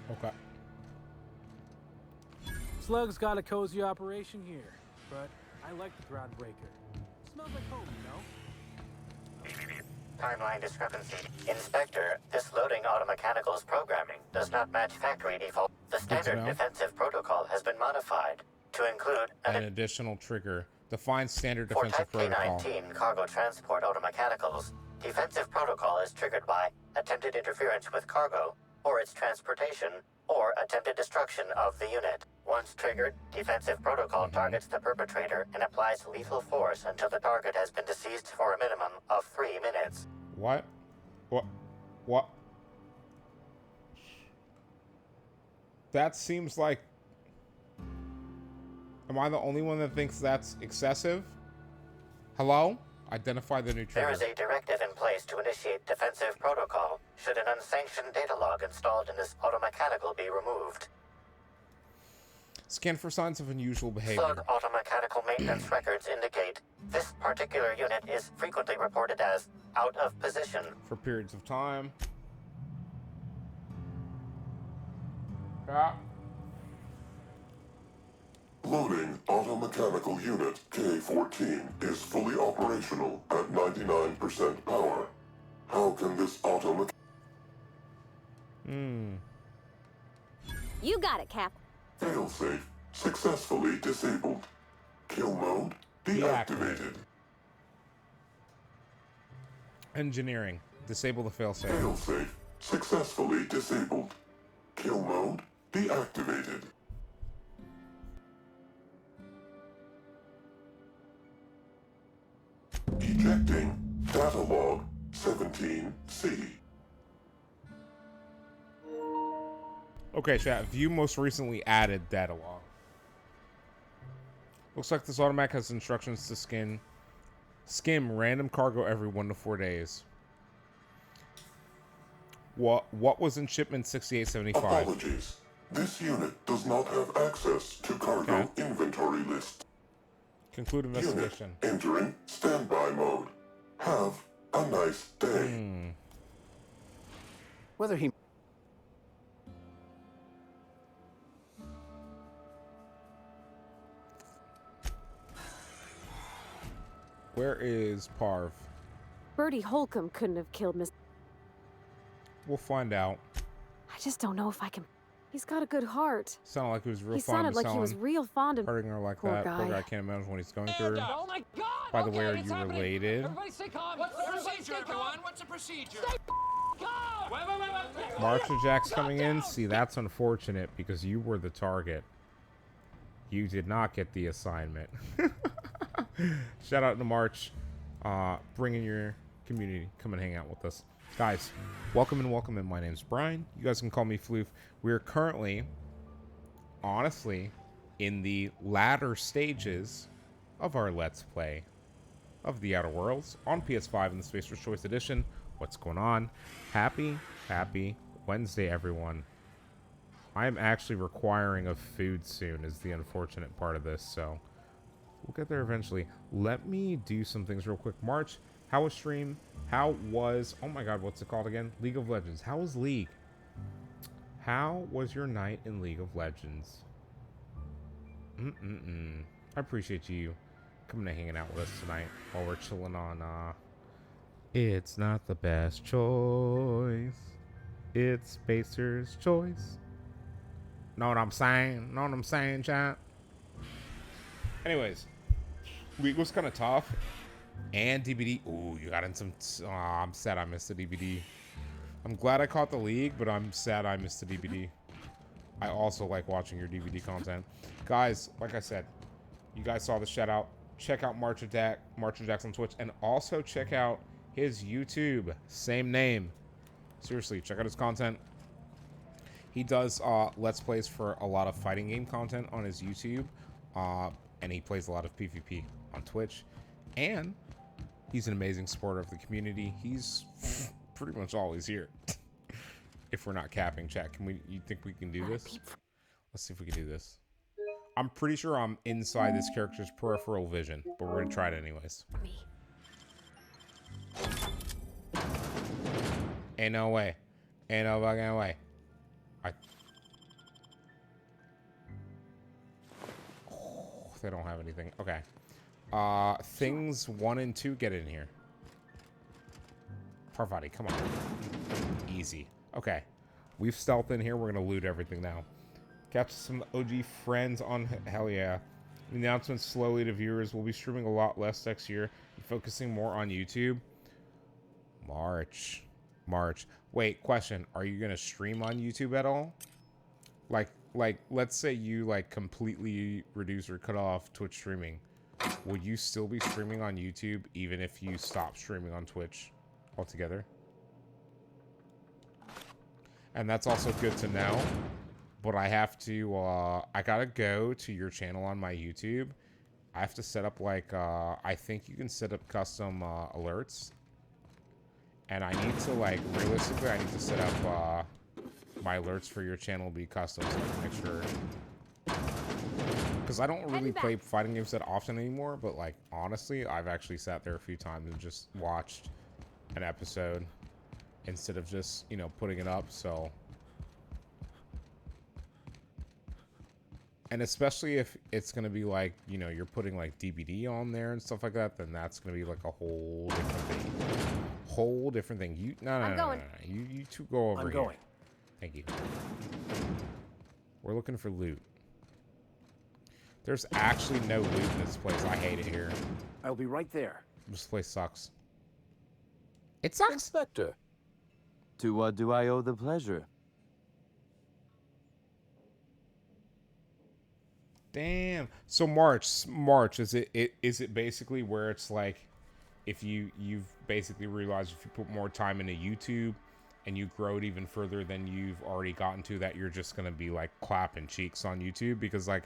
Okay. Slug's got a cozy operation here, but I like the groundbreaker. Smells like home, you know? Timeline discrepancy. Inspector, this loading automechanical's programming does not match factory default. The standard defensive protocol has been modified to include an additional trigger. Define standard for defensive Type protocol. K-19 cargo transport automechanicals. Defensive protocol is triggered by attempted interference with cargo, or its transportation, or attempted destruction of the unit. Once triggered, defensive protocol targets the perpetrator and applies lethal force until the target has been deceased for a minimum of 3 minutes. What? What? That seems like... Am I the only one that thinks that's excessive? Hello? Identify the new trigger. There is a directive in place to initiate defensive protocol should an unsanctioned data log installed in this automechanical be removed. Scan for signs of unusual behavior. Slug automechanical maintenance records indicate this particular unit is frequently reported as out of position for periods of time. Yeah. Loading automechanical unit K-14 is fully operational at 99% power. How can this automechanical... You got it, Cap. Failsafe successfully disabled. Kill mode deactivated. Engineering. Disable the failsafe. Failsafe successfully disabled. Kill mode deactivated. Ejecting data log 17C. Okay, chat. View most recently added data log. Looks like this automatic has instructions to skim random cargo every 1 to 4 days. What was in shipment 6875? Apologies. This unit does not have access to cargo inventory list. Conclude investigation. Unit entering standby mode. Have a nice day. Whether he... Where is Parv? Bertie Holcomb couldn't have killed Miss... We'll find out. I just don't know if I can... He's got a good heart. Sounded like he was real He fond sounded of like he was Helen. real fond of... Hurting her like Poor that. guy. Poor guy can't imagine what he's going through. Oh my God! By the way, are it's you happening. related? Everybody stay calm. What's the procedure, everyone? What's the procedure? Stay calm! Wait. Marshall Jack's coming in. See, that's unfortunate because you were the target. You did not get the assignment. Shout out to March. Bringing your community. Come and hang out with us. Guys, welcome in. My name's Brian. You guys can call me Floof. We're currently, honestly, in the latter stages of our Let's Play of The Outer Worlds on PS5 in the Spacer's Choice Edition. What's going on? Happy Wednesday, everyone. I am actually requiring of food soon is the unfortunate part of this, so we'll get there eventually. Let me do some things real quick. March, how was stream? How was... Oh my god, what's it called again? League of Legends. How was League? How was your night in League of Legends? I appreciate you coming and hanging out with us tonight while we're chilling on, It's not the best choice. It's Spacer's choice. Know what I'm saying? Know what I'm saying, chat? Anyways, League was kind of tough. And DBD. Ooh, you got in some... I'm sad I missed the DBD. I'm glad I caught the League, but I'm sad I missed the DBD. I also like watching your DVD content. Guys, like I said, you guys saw the shout out. Check out March of Jack's on Twitch. And also check out his YouTube. Same name. Seriously, check out his content. He does Let's Plays for a lot of fighting game content on his YouTube, and he plays a lot of PvP on Twitch, and he's an amazing supporter of the community. He's pretty much always here. If we're not capping, chat, you think we can do this? Let's see if we can do this. I'm pretty sure I'm inside this character's peripheral vision, but we're gonna try it anyways. Ain't no way. Ain't no fucking way. Oh, they don't have anything. Okay. Things 1 and 2, get in here. Parvati, come on. Easy. Okay. We've stealthed in here. We're gonna loot everything now. Capture some OG friends on hell yeah. The announcements slowly to viewers. We'll be streaming a lot less next year and focusing more on YouTube. March. Wait, question. Are you gonna stream on YouTube at all? Like let's say you like completely reduce or cut off Twitch streaming. Would you still be streaming on YouTube even if you stop streaming on Twitch altogether? And that's also good to know. But I have to, I gotta go to your channel on my YouTube. I have to set up like, I think you can set up custom alerts. And I need to like, realistically, I need to set up my alerts for your channel to be custom so I can make sure. Because I don't really play fighting games that often anymore, but like, honestly, I've actually sat there a few times and just watched an episode instead of just, you know, putting it up, so. And especially if it's going to be like, you know, you're putting like DVD on there and stuff like that, then that's going to be like a whole different thing. Whole different thing. You, no. You two go over here. I'm going. Thank you. We're looking for loot. There's actually no loot in this place. I hate it here. I'll be right there. This place sucks. It sucks. Inspector, to what do I owe the pleasure? Damn. So March is it basically where it's like if you've basically realized if you put more time into YouTube and you grow it even further than you've already gotten to, that you're just gonna be like clapping cheeks on YouTube? Because like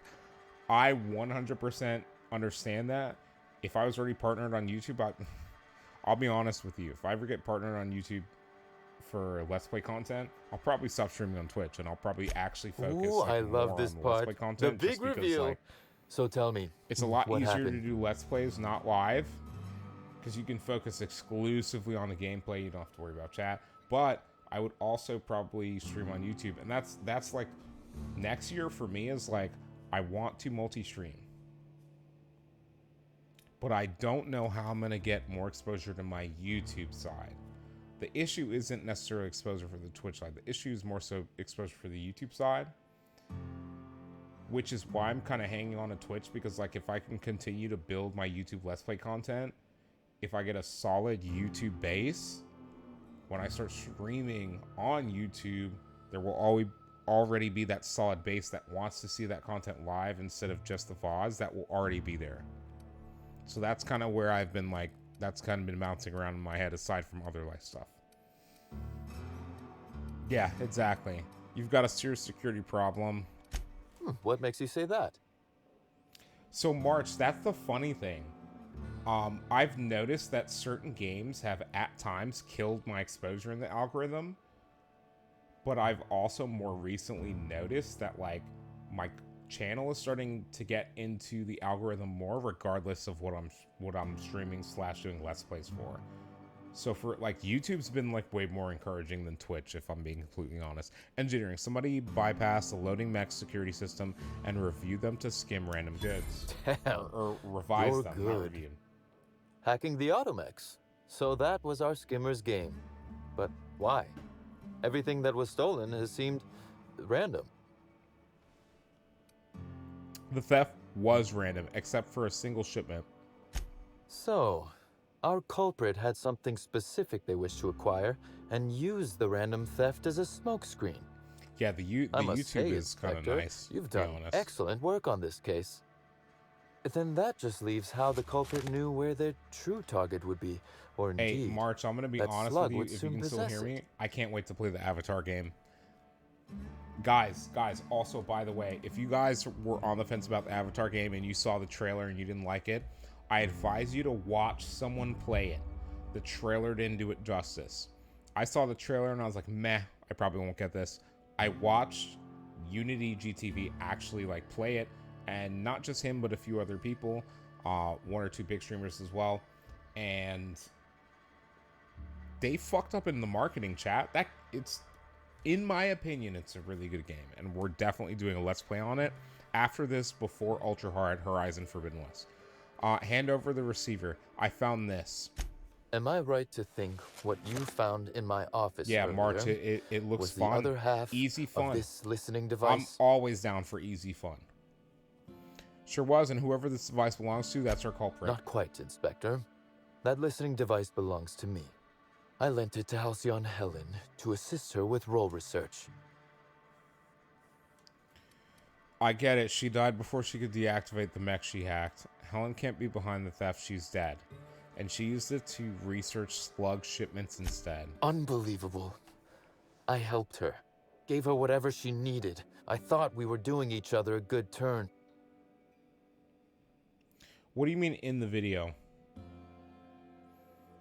I 100% understand that. If I was already partnered on YouTube, I'll be honest with you. If I ever get partnered on YouTube for Let's Play content, I'll probably stop streaming on Twitch and I'll probably actually focus. Ooh, I love this part. Let's Play content, the big reveal. Like, so tell me, it's a lot easier happened? to do Let's Plays not live because you can focus exclusively on the gameplay. You don't have to worry about chat. But I would also probably stream on YouTube, and that's like next year for me is like I want to multi-stream. But I don't know how I'm going to get more exposure to my YouTube side. The issue isn't necessarily exposure for the Twitch side. The issue is more so exposure for the YouTube side. Which is why I'm kind of hanging on to Twitch, because like if I can continue to build my YouTube Let's Play content, if I get a solid YouTube base, when I start streaming on YouTube, there will already be that solid base that wants to see that content live instead of just the VODs that will already be there. So that's kind of where I've been like, that's kind of been bouncing around in my head aside from other life stuff. Yeah, exactly. You've got a serious security problem. What makes you say that? So March, that's the funny thing. I've noticed that certain games have at times killed my exposure in the algorithm. But I've also more recently noticed that like my channel is starting to get into the algorithm more regardless of what I'm streaming / doing Let's Plays for. So for like YouTube's been like way more encouraging than Twitch, if I'm being completely honest. Engineering, somebody bypassed the loading mech security system and reviewed them to skim random goods. or revise You're them, good. not review. Hacking the automechs. So that was our skimmer's game. But why? Everything that was stolen has seemed random. The theft was random, except for a single shipment. So, our culprit had something specific they wished to acquire and used the random theft as a smokescreen. Yeah, the YouTube is kind of nice. You've done excellent work on this case. Then that just leaves how the culprit knew where their true target would be, or indeed, hey, March, I'm going to be honest with you, if you can still hear me. I can't wait to play the Avatar game. Guys, also, by the way, if you guys were on the fence about the Avatar game and you saw the trailer and you didn't like it, I advise you to watch someone play it. The trailer didn't do it justice. I saw the trailer and I was like, meh, I probably won't get this. I watched Unity GTV actually like play it, and not just him, but a few other people, one or two big streamers as well, and they fucked up in the marketing chat. In my opinion, it's a really good game, and we're definitely doing a Let's Play on it after this, before Ultra Hard Horizon Forbidden West. Hand over the receiver. I found this. Am I right to think what you found in my office earlier March, it looks was fun. The other half easy fun. Of this listening device? I'm always down for easy fun. Sure was, and whoever this device belongs to, that's our culprit. Not quite, Inspector. That listening device belongs to me. I lent it to Halcyon Helen to assist her with role research. I get it. She died before she could deactivate the mech she hacked. Helen can't be behind the theft. She's dead. And she used it to research slug shipments instead. Unbelievable. I helped her. Gave her whatever she needed. I thought we were doing each other a good turn. What do you mean in the video?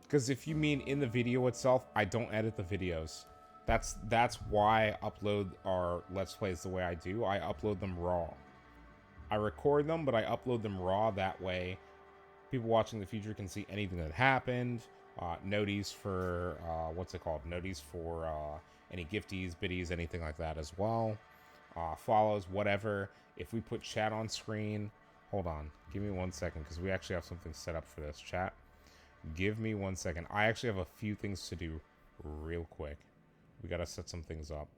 Because if you mean in the video itself, I don't edit the videos. That's why I upload our Let's Plays the way I do. I upload them raw. I record them, but I upload them raw. That way, people watching in the future can see anything that happened. Noties for, Noties for any gifties, biddies, anything like that as well. Follows, whatever. If we put chat on screen, hold on. Give me 1 second, because we actually have something set up for this chat. Give me 1 second. I actually have a few things to do real quick. We gotta set some things up.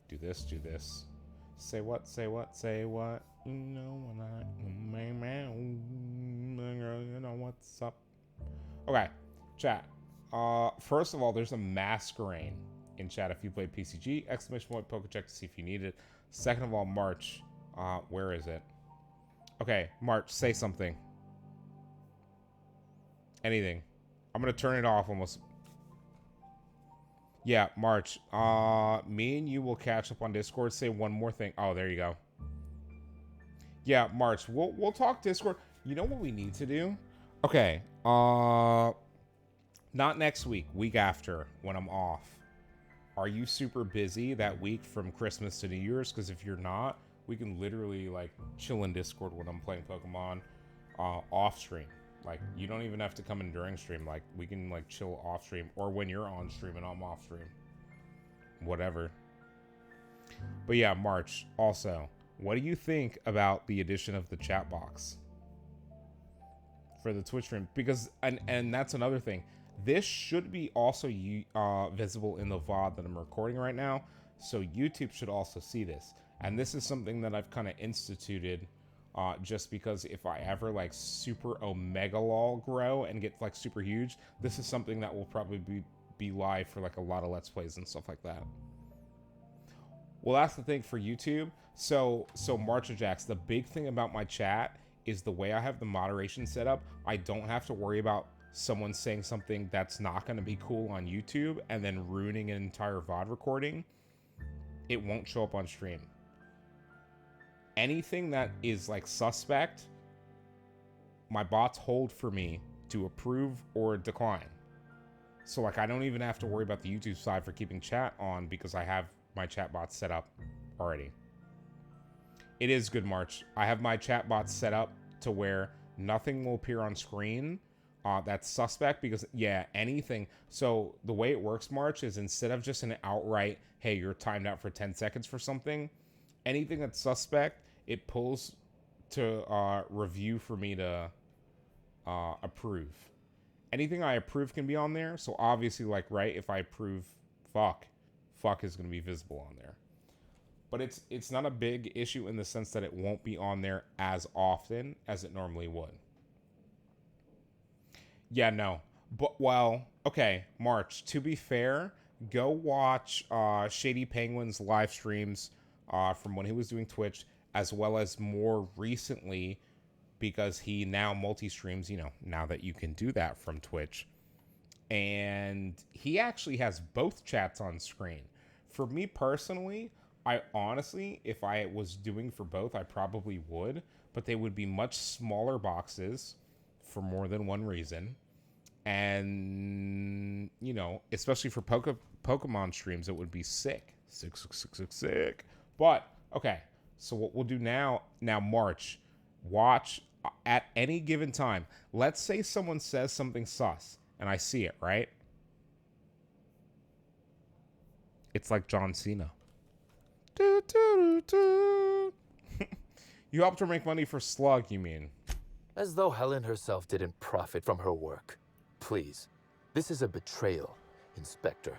Do this, do this. Say what, say what, say what. You know what's up. Okay, chat. First of all, there's a masquerade in chat if you play PCG. Exclamation point, poker check to see if you need it. Second of all, March. Where is it? Okay, March, say something. Anything. I'm gonna turn it off almost. Yeah, March. Me and you will catch up on Discord. Say one more thing. Oh, there you go. Yeah, March. We'll talk Discord. You know what we need to do? Okay. Not next week. Week after, when I'm off. Are you super busy that week from Christmas to New Year's? Because if you're not, we can literally like chill in Discord when I'm playing Pokemon off stream. Like, you don't even have to come in during stream. Like, we can, like, chill off stream. Or when you're on stream and I'm off stream. Whatever. But yeah, March. Also, what do you think about the addition of the chat box for the Twitch stream? Because, and that's another thing. This should be also visible in the VOD that I'm recording right now. So YouTube should also see this. And this is something that I've kind of instituted just because if I ever like super omega lol grow and get like super huge, this is something that will probably be live for like a lot of Let's Plays and stuff like that. Well, that's the thing for YouTube. So Marcha Jax, the big thing about my chat is the way I have the moderation set up, I don't have to worry about someone saying something that's not going to be cool on YouTube and then ruining an entire VOD recording. It won't show up on stream. Anything that is like suspect, my bots hold for me to approve or decline. So like I don't even have to worry about the YouTube side for keeping chat on because I have my chat bots set up already. It is good, March. I have my chat bots set up to where nothing will appear on screen that's suspect because, yeah, anything. So the way it works, March, is instead of just an outright, hey, you're timed out for 10 seconds for something, anything that's suspect, it pulls to review for me to approve. Anything I approve can be on there. So obviously, like, right, if I approve fuck is going to be visible on there. But it's not a big issue in the sense that it won't be on there as often as it normally would. Yeah, no. But, well, okay, March, to be fair, go watch Shady Penguin's live streams from when he was doing Twitch, as well as more recently, because he now multi-streams, you know, now that you can do that from Twitch. And he actually has both chats on screen. For me personally, I honestly, if I was doing for both, I probably would, but they would be much smaller boxes for more than one reason. And, you know, especially for Pokemon streams, it would be sick. Sick. But, okay, so what we'll do now, March, watch at any given time. Let's say someone says something sus, and I see it, right? It's like John Cena. You helped her make money for Slug, you mean? As though Helen herself didn't profit from her work. Please, this is a betrayal, Inspector.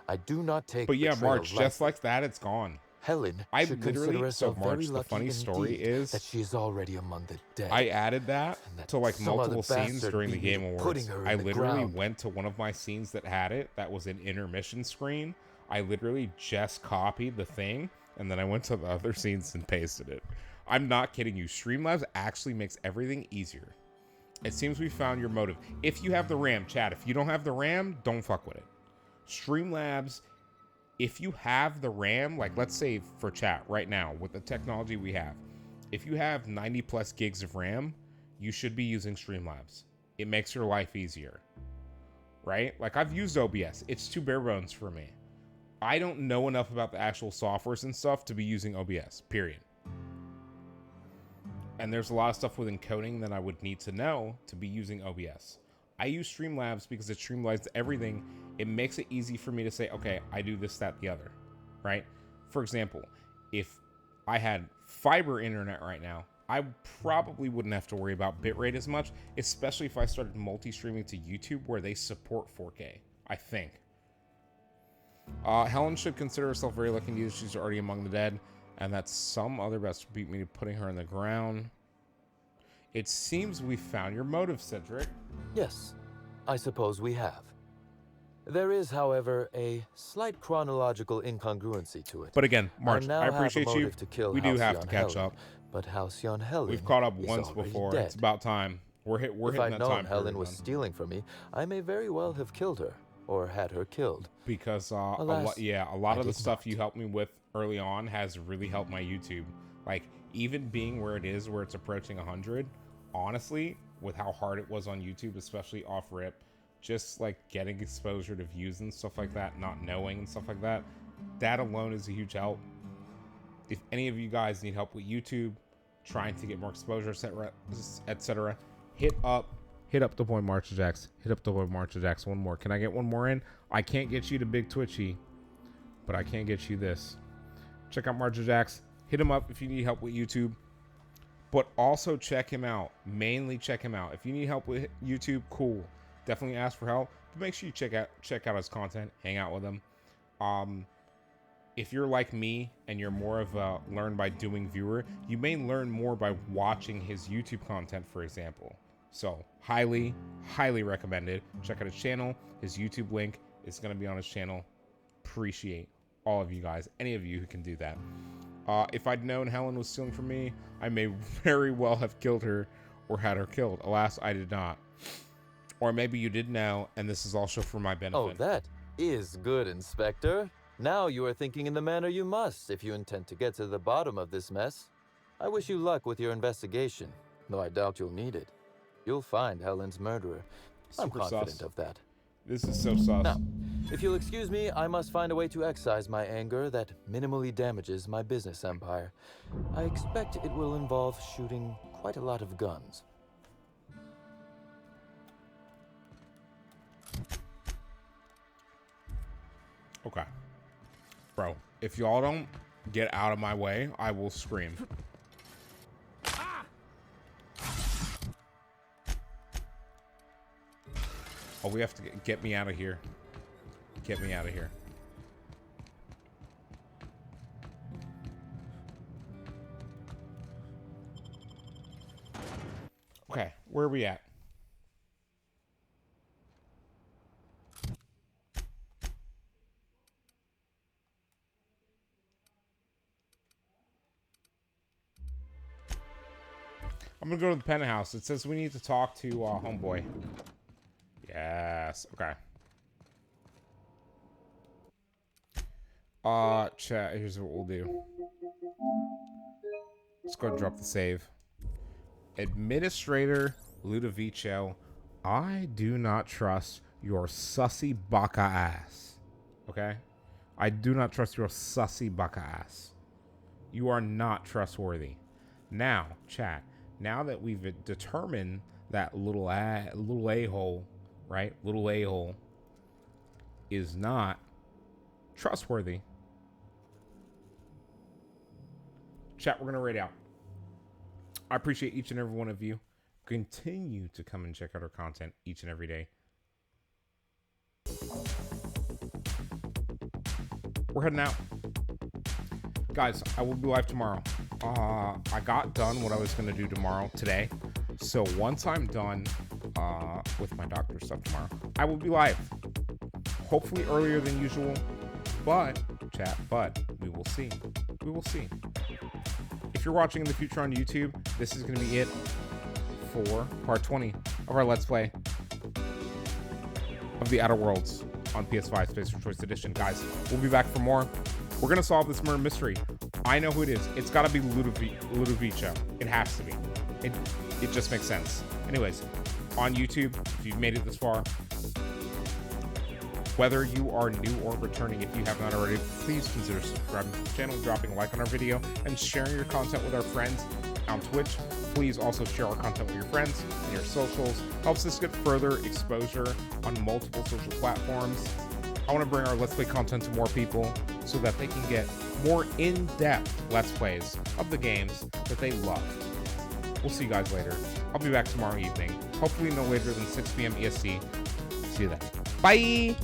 I do not take But yeah, betrayal March, lightly. just like that, it's gone. Helen I should literally, consider herself so March, very the lucky funny story indeed is that she is already among the dead. I added that to like some other multiple scenes bastard during the beat me Game to Awards. putting her in I the literally ground. went to one of my scenes that had it, that was an intermission screen. I literally just copied the thing, and then I went to the other scenes and pasted it. I'm not kidding you. Streamlabs actually makes everything easier. It seems we found your motive. If you have the RAM, chat. If you don't have the RAM, don't fuck with it. Streamlabs, if you have the RAM, like let's say for chat right now, with the technology we have, if you have 90 plus gigs of RAM, you should be using Streamlabs. It makes your life easier, right? Like I've used OBS. It's too bare bones for me. I don't know enough about the actual softwares and stuff to be using OBS, period. And there's a lot of stuff with encoding that I would need to know to be using OBS. I use Streamlabs because it streamlines everything. It makes it easy for me to say, okay, I do this, that, the other, right? For example, if I had fiber internet right now, I probably wouldn't have to worry about bitrate as much, especially if I started multi-streaming to YouTube where they support 4K, I think. Helen should consider herself very lucky indeed. She's already among the dead, and that some other best beat me to putting her in the ground. It seems we found your motive, Cedric. Yes, I suppose we have. There is, however, a slight chronological incongruency to it. But again, March, now I have a appreciate you. motive to kill We do have to Halcyon catch Helen, up. But Halcyon Helen We've caught up is once already before. dead. It's about time. We're If hitting I'd that known time Helen period, was man. stealing from me, I may very well have killed her, or had her killed. Because a Alas, lot of the did stuff you helped me with early on has really helped my YouTube. Like even being where it is, where it's approaching 100, honestly, with how hard it was on YouTube, especially off rip, just like getting exposure to views and stuff like that, not knowing and stuff like that, that alone is a huge help. If any of you guys need help with YouTube, trying to get more exposure, etc., hit up the boy March Jax. Hit up the boy March Jax. One more. Can I get one more in? I can't get you to Big Twitchy, but I can get you this. Check out March Jax. Hit him up if you need help with YouTube, but also check him out. Mainly check him out. If you need help with YouTube, cool. Definitely ask for help. But make sure you check out his content. Hang out with him. If you're like me and you're more of a learn by doing viewer, you may learn more by watching his YouTube content, for example. So highly recommended. Check out his channel. His YouTube link is going to be on his channel. Appreciate all of you guys. Any of you who can do that. If I'd known Helen was stealing from me, I may very well have killed her or had her killed. Alas, I did not. Or maybe you did know, and this is also for my benefit. Oh, that is good, Inspector. Now you are thinking in the manner you must if you intend to get to the bottom of this mess. I wish you luck with your investigation, though I doubt you'll need it. You'll find Helen's murderer. I'm Super confident sus. of that. This is so sus. Now, if you'll excuse me, I must find a way to excise my anger that minimally damages my business empire. I expect it will involve shooting quite a lot of guns. Okay. Bro, if y'all don't get out of my way, I will scream. Oh, we have to get me out of here. Get me out of here. Okay, where are we at? I'm gonna go to the penthouse. It says we need to talk to homeboy. Yes. Okay. Chat, here's what we'll do. Let's go ahead and drop the save. Administrator Ludovico, I do not trust your sussy baka ass. Okay? I do not trust your sussy baka ass. You are not trustworthy. Now, chat, now that we've determined that little a-hole, right? Little a-hole is not trustworthy. Chat, we're going to rate out. I appreciate each and every one of you. Continue to come and check out our content each and every day. We're heading out. Guys, I will be live tomorrow. I got done what I was going to do today. So once I'm done with my doctor stuff tomorrow, I will be live. Hopefully earlier than usual. But, chat, we will see. We will see. If you're watching in the future on YouTube, this is going to be it for part 20 of our Let's Play of The Outer Worlds on PS5 Spacer Choice Edition. Guys, we'll be back for more. We're going to solve this murder mystery. I know who it is. It's got to be Ludovico. It has to be. It just makes sense. Anyways, on YouTube, if you've made it this far, whether you are new or returning, if you have not already, please consider subscribing to the channel, dropping a like on our video, and sharing your content with our friends on Twitch. Please also share our content with your friends and your socials. Helps us get further exposure on multiple social platforms. I want to bring our Let's Play content to more people so that they can get more in-depth Let's Plays of the games that they love. We'll see you guys later. I'll be back tomorrow evening, hopefully no later than 6 p.m. EST. See you then. Bye!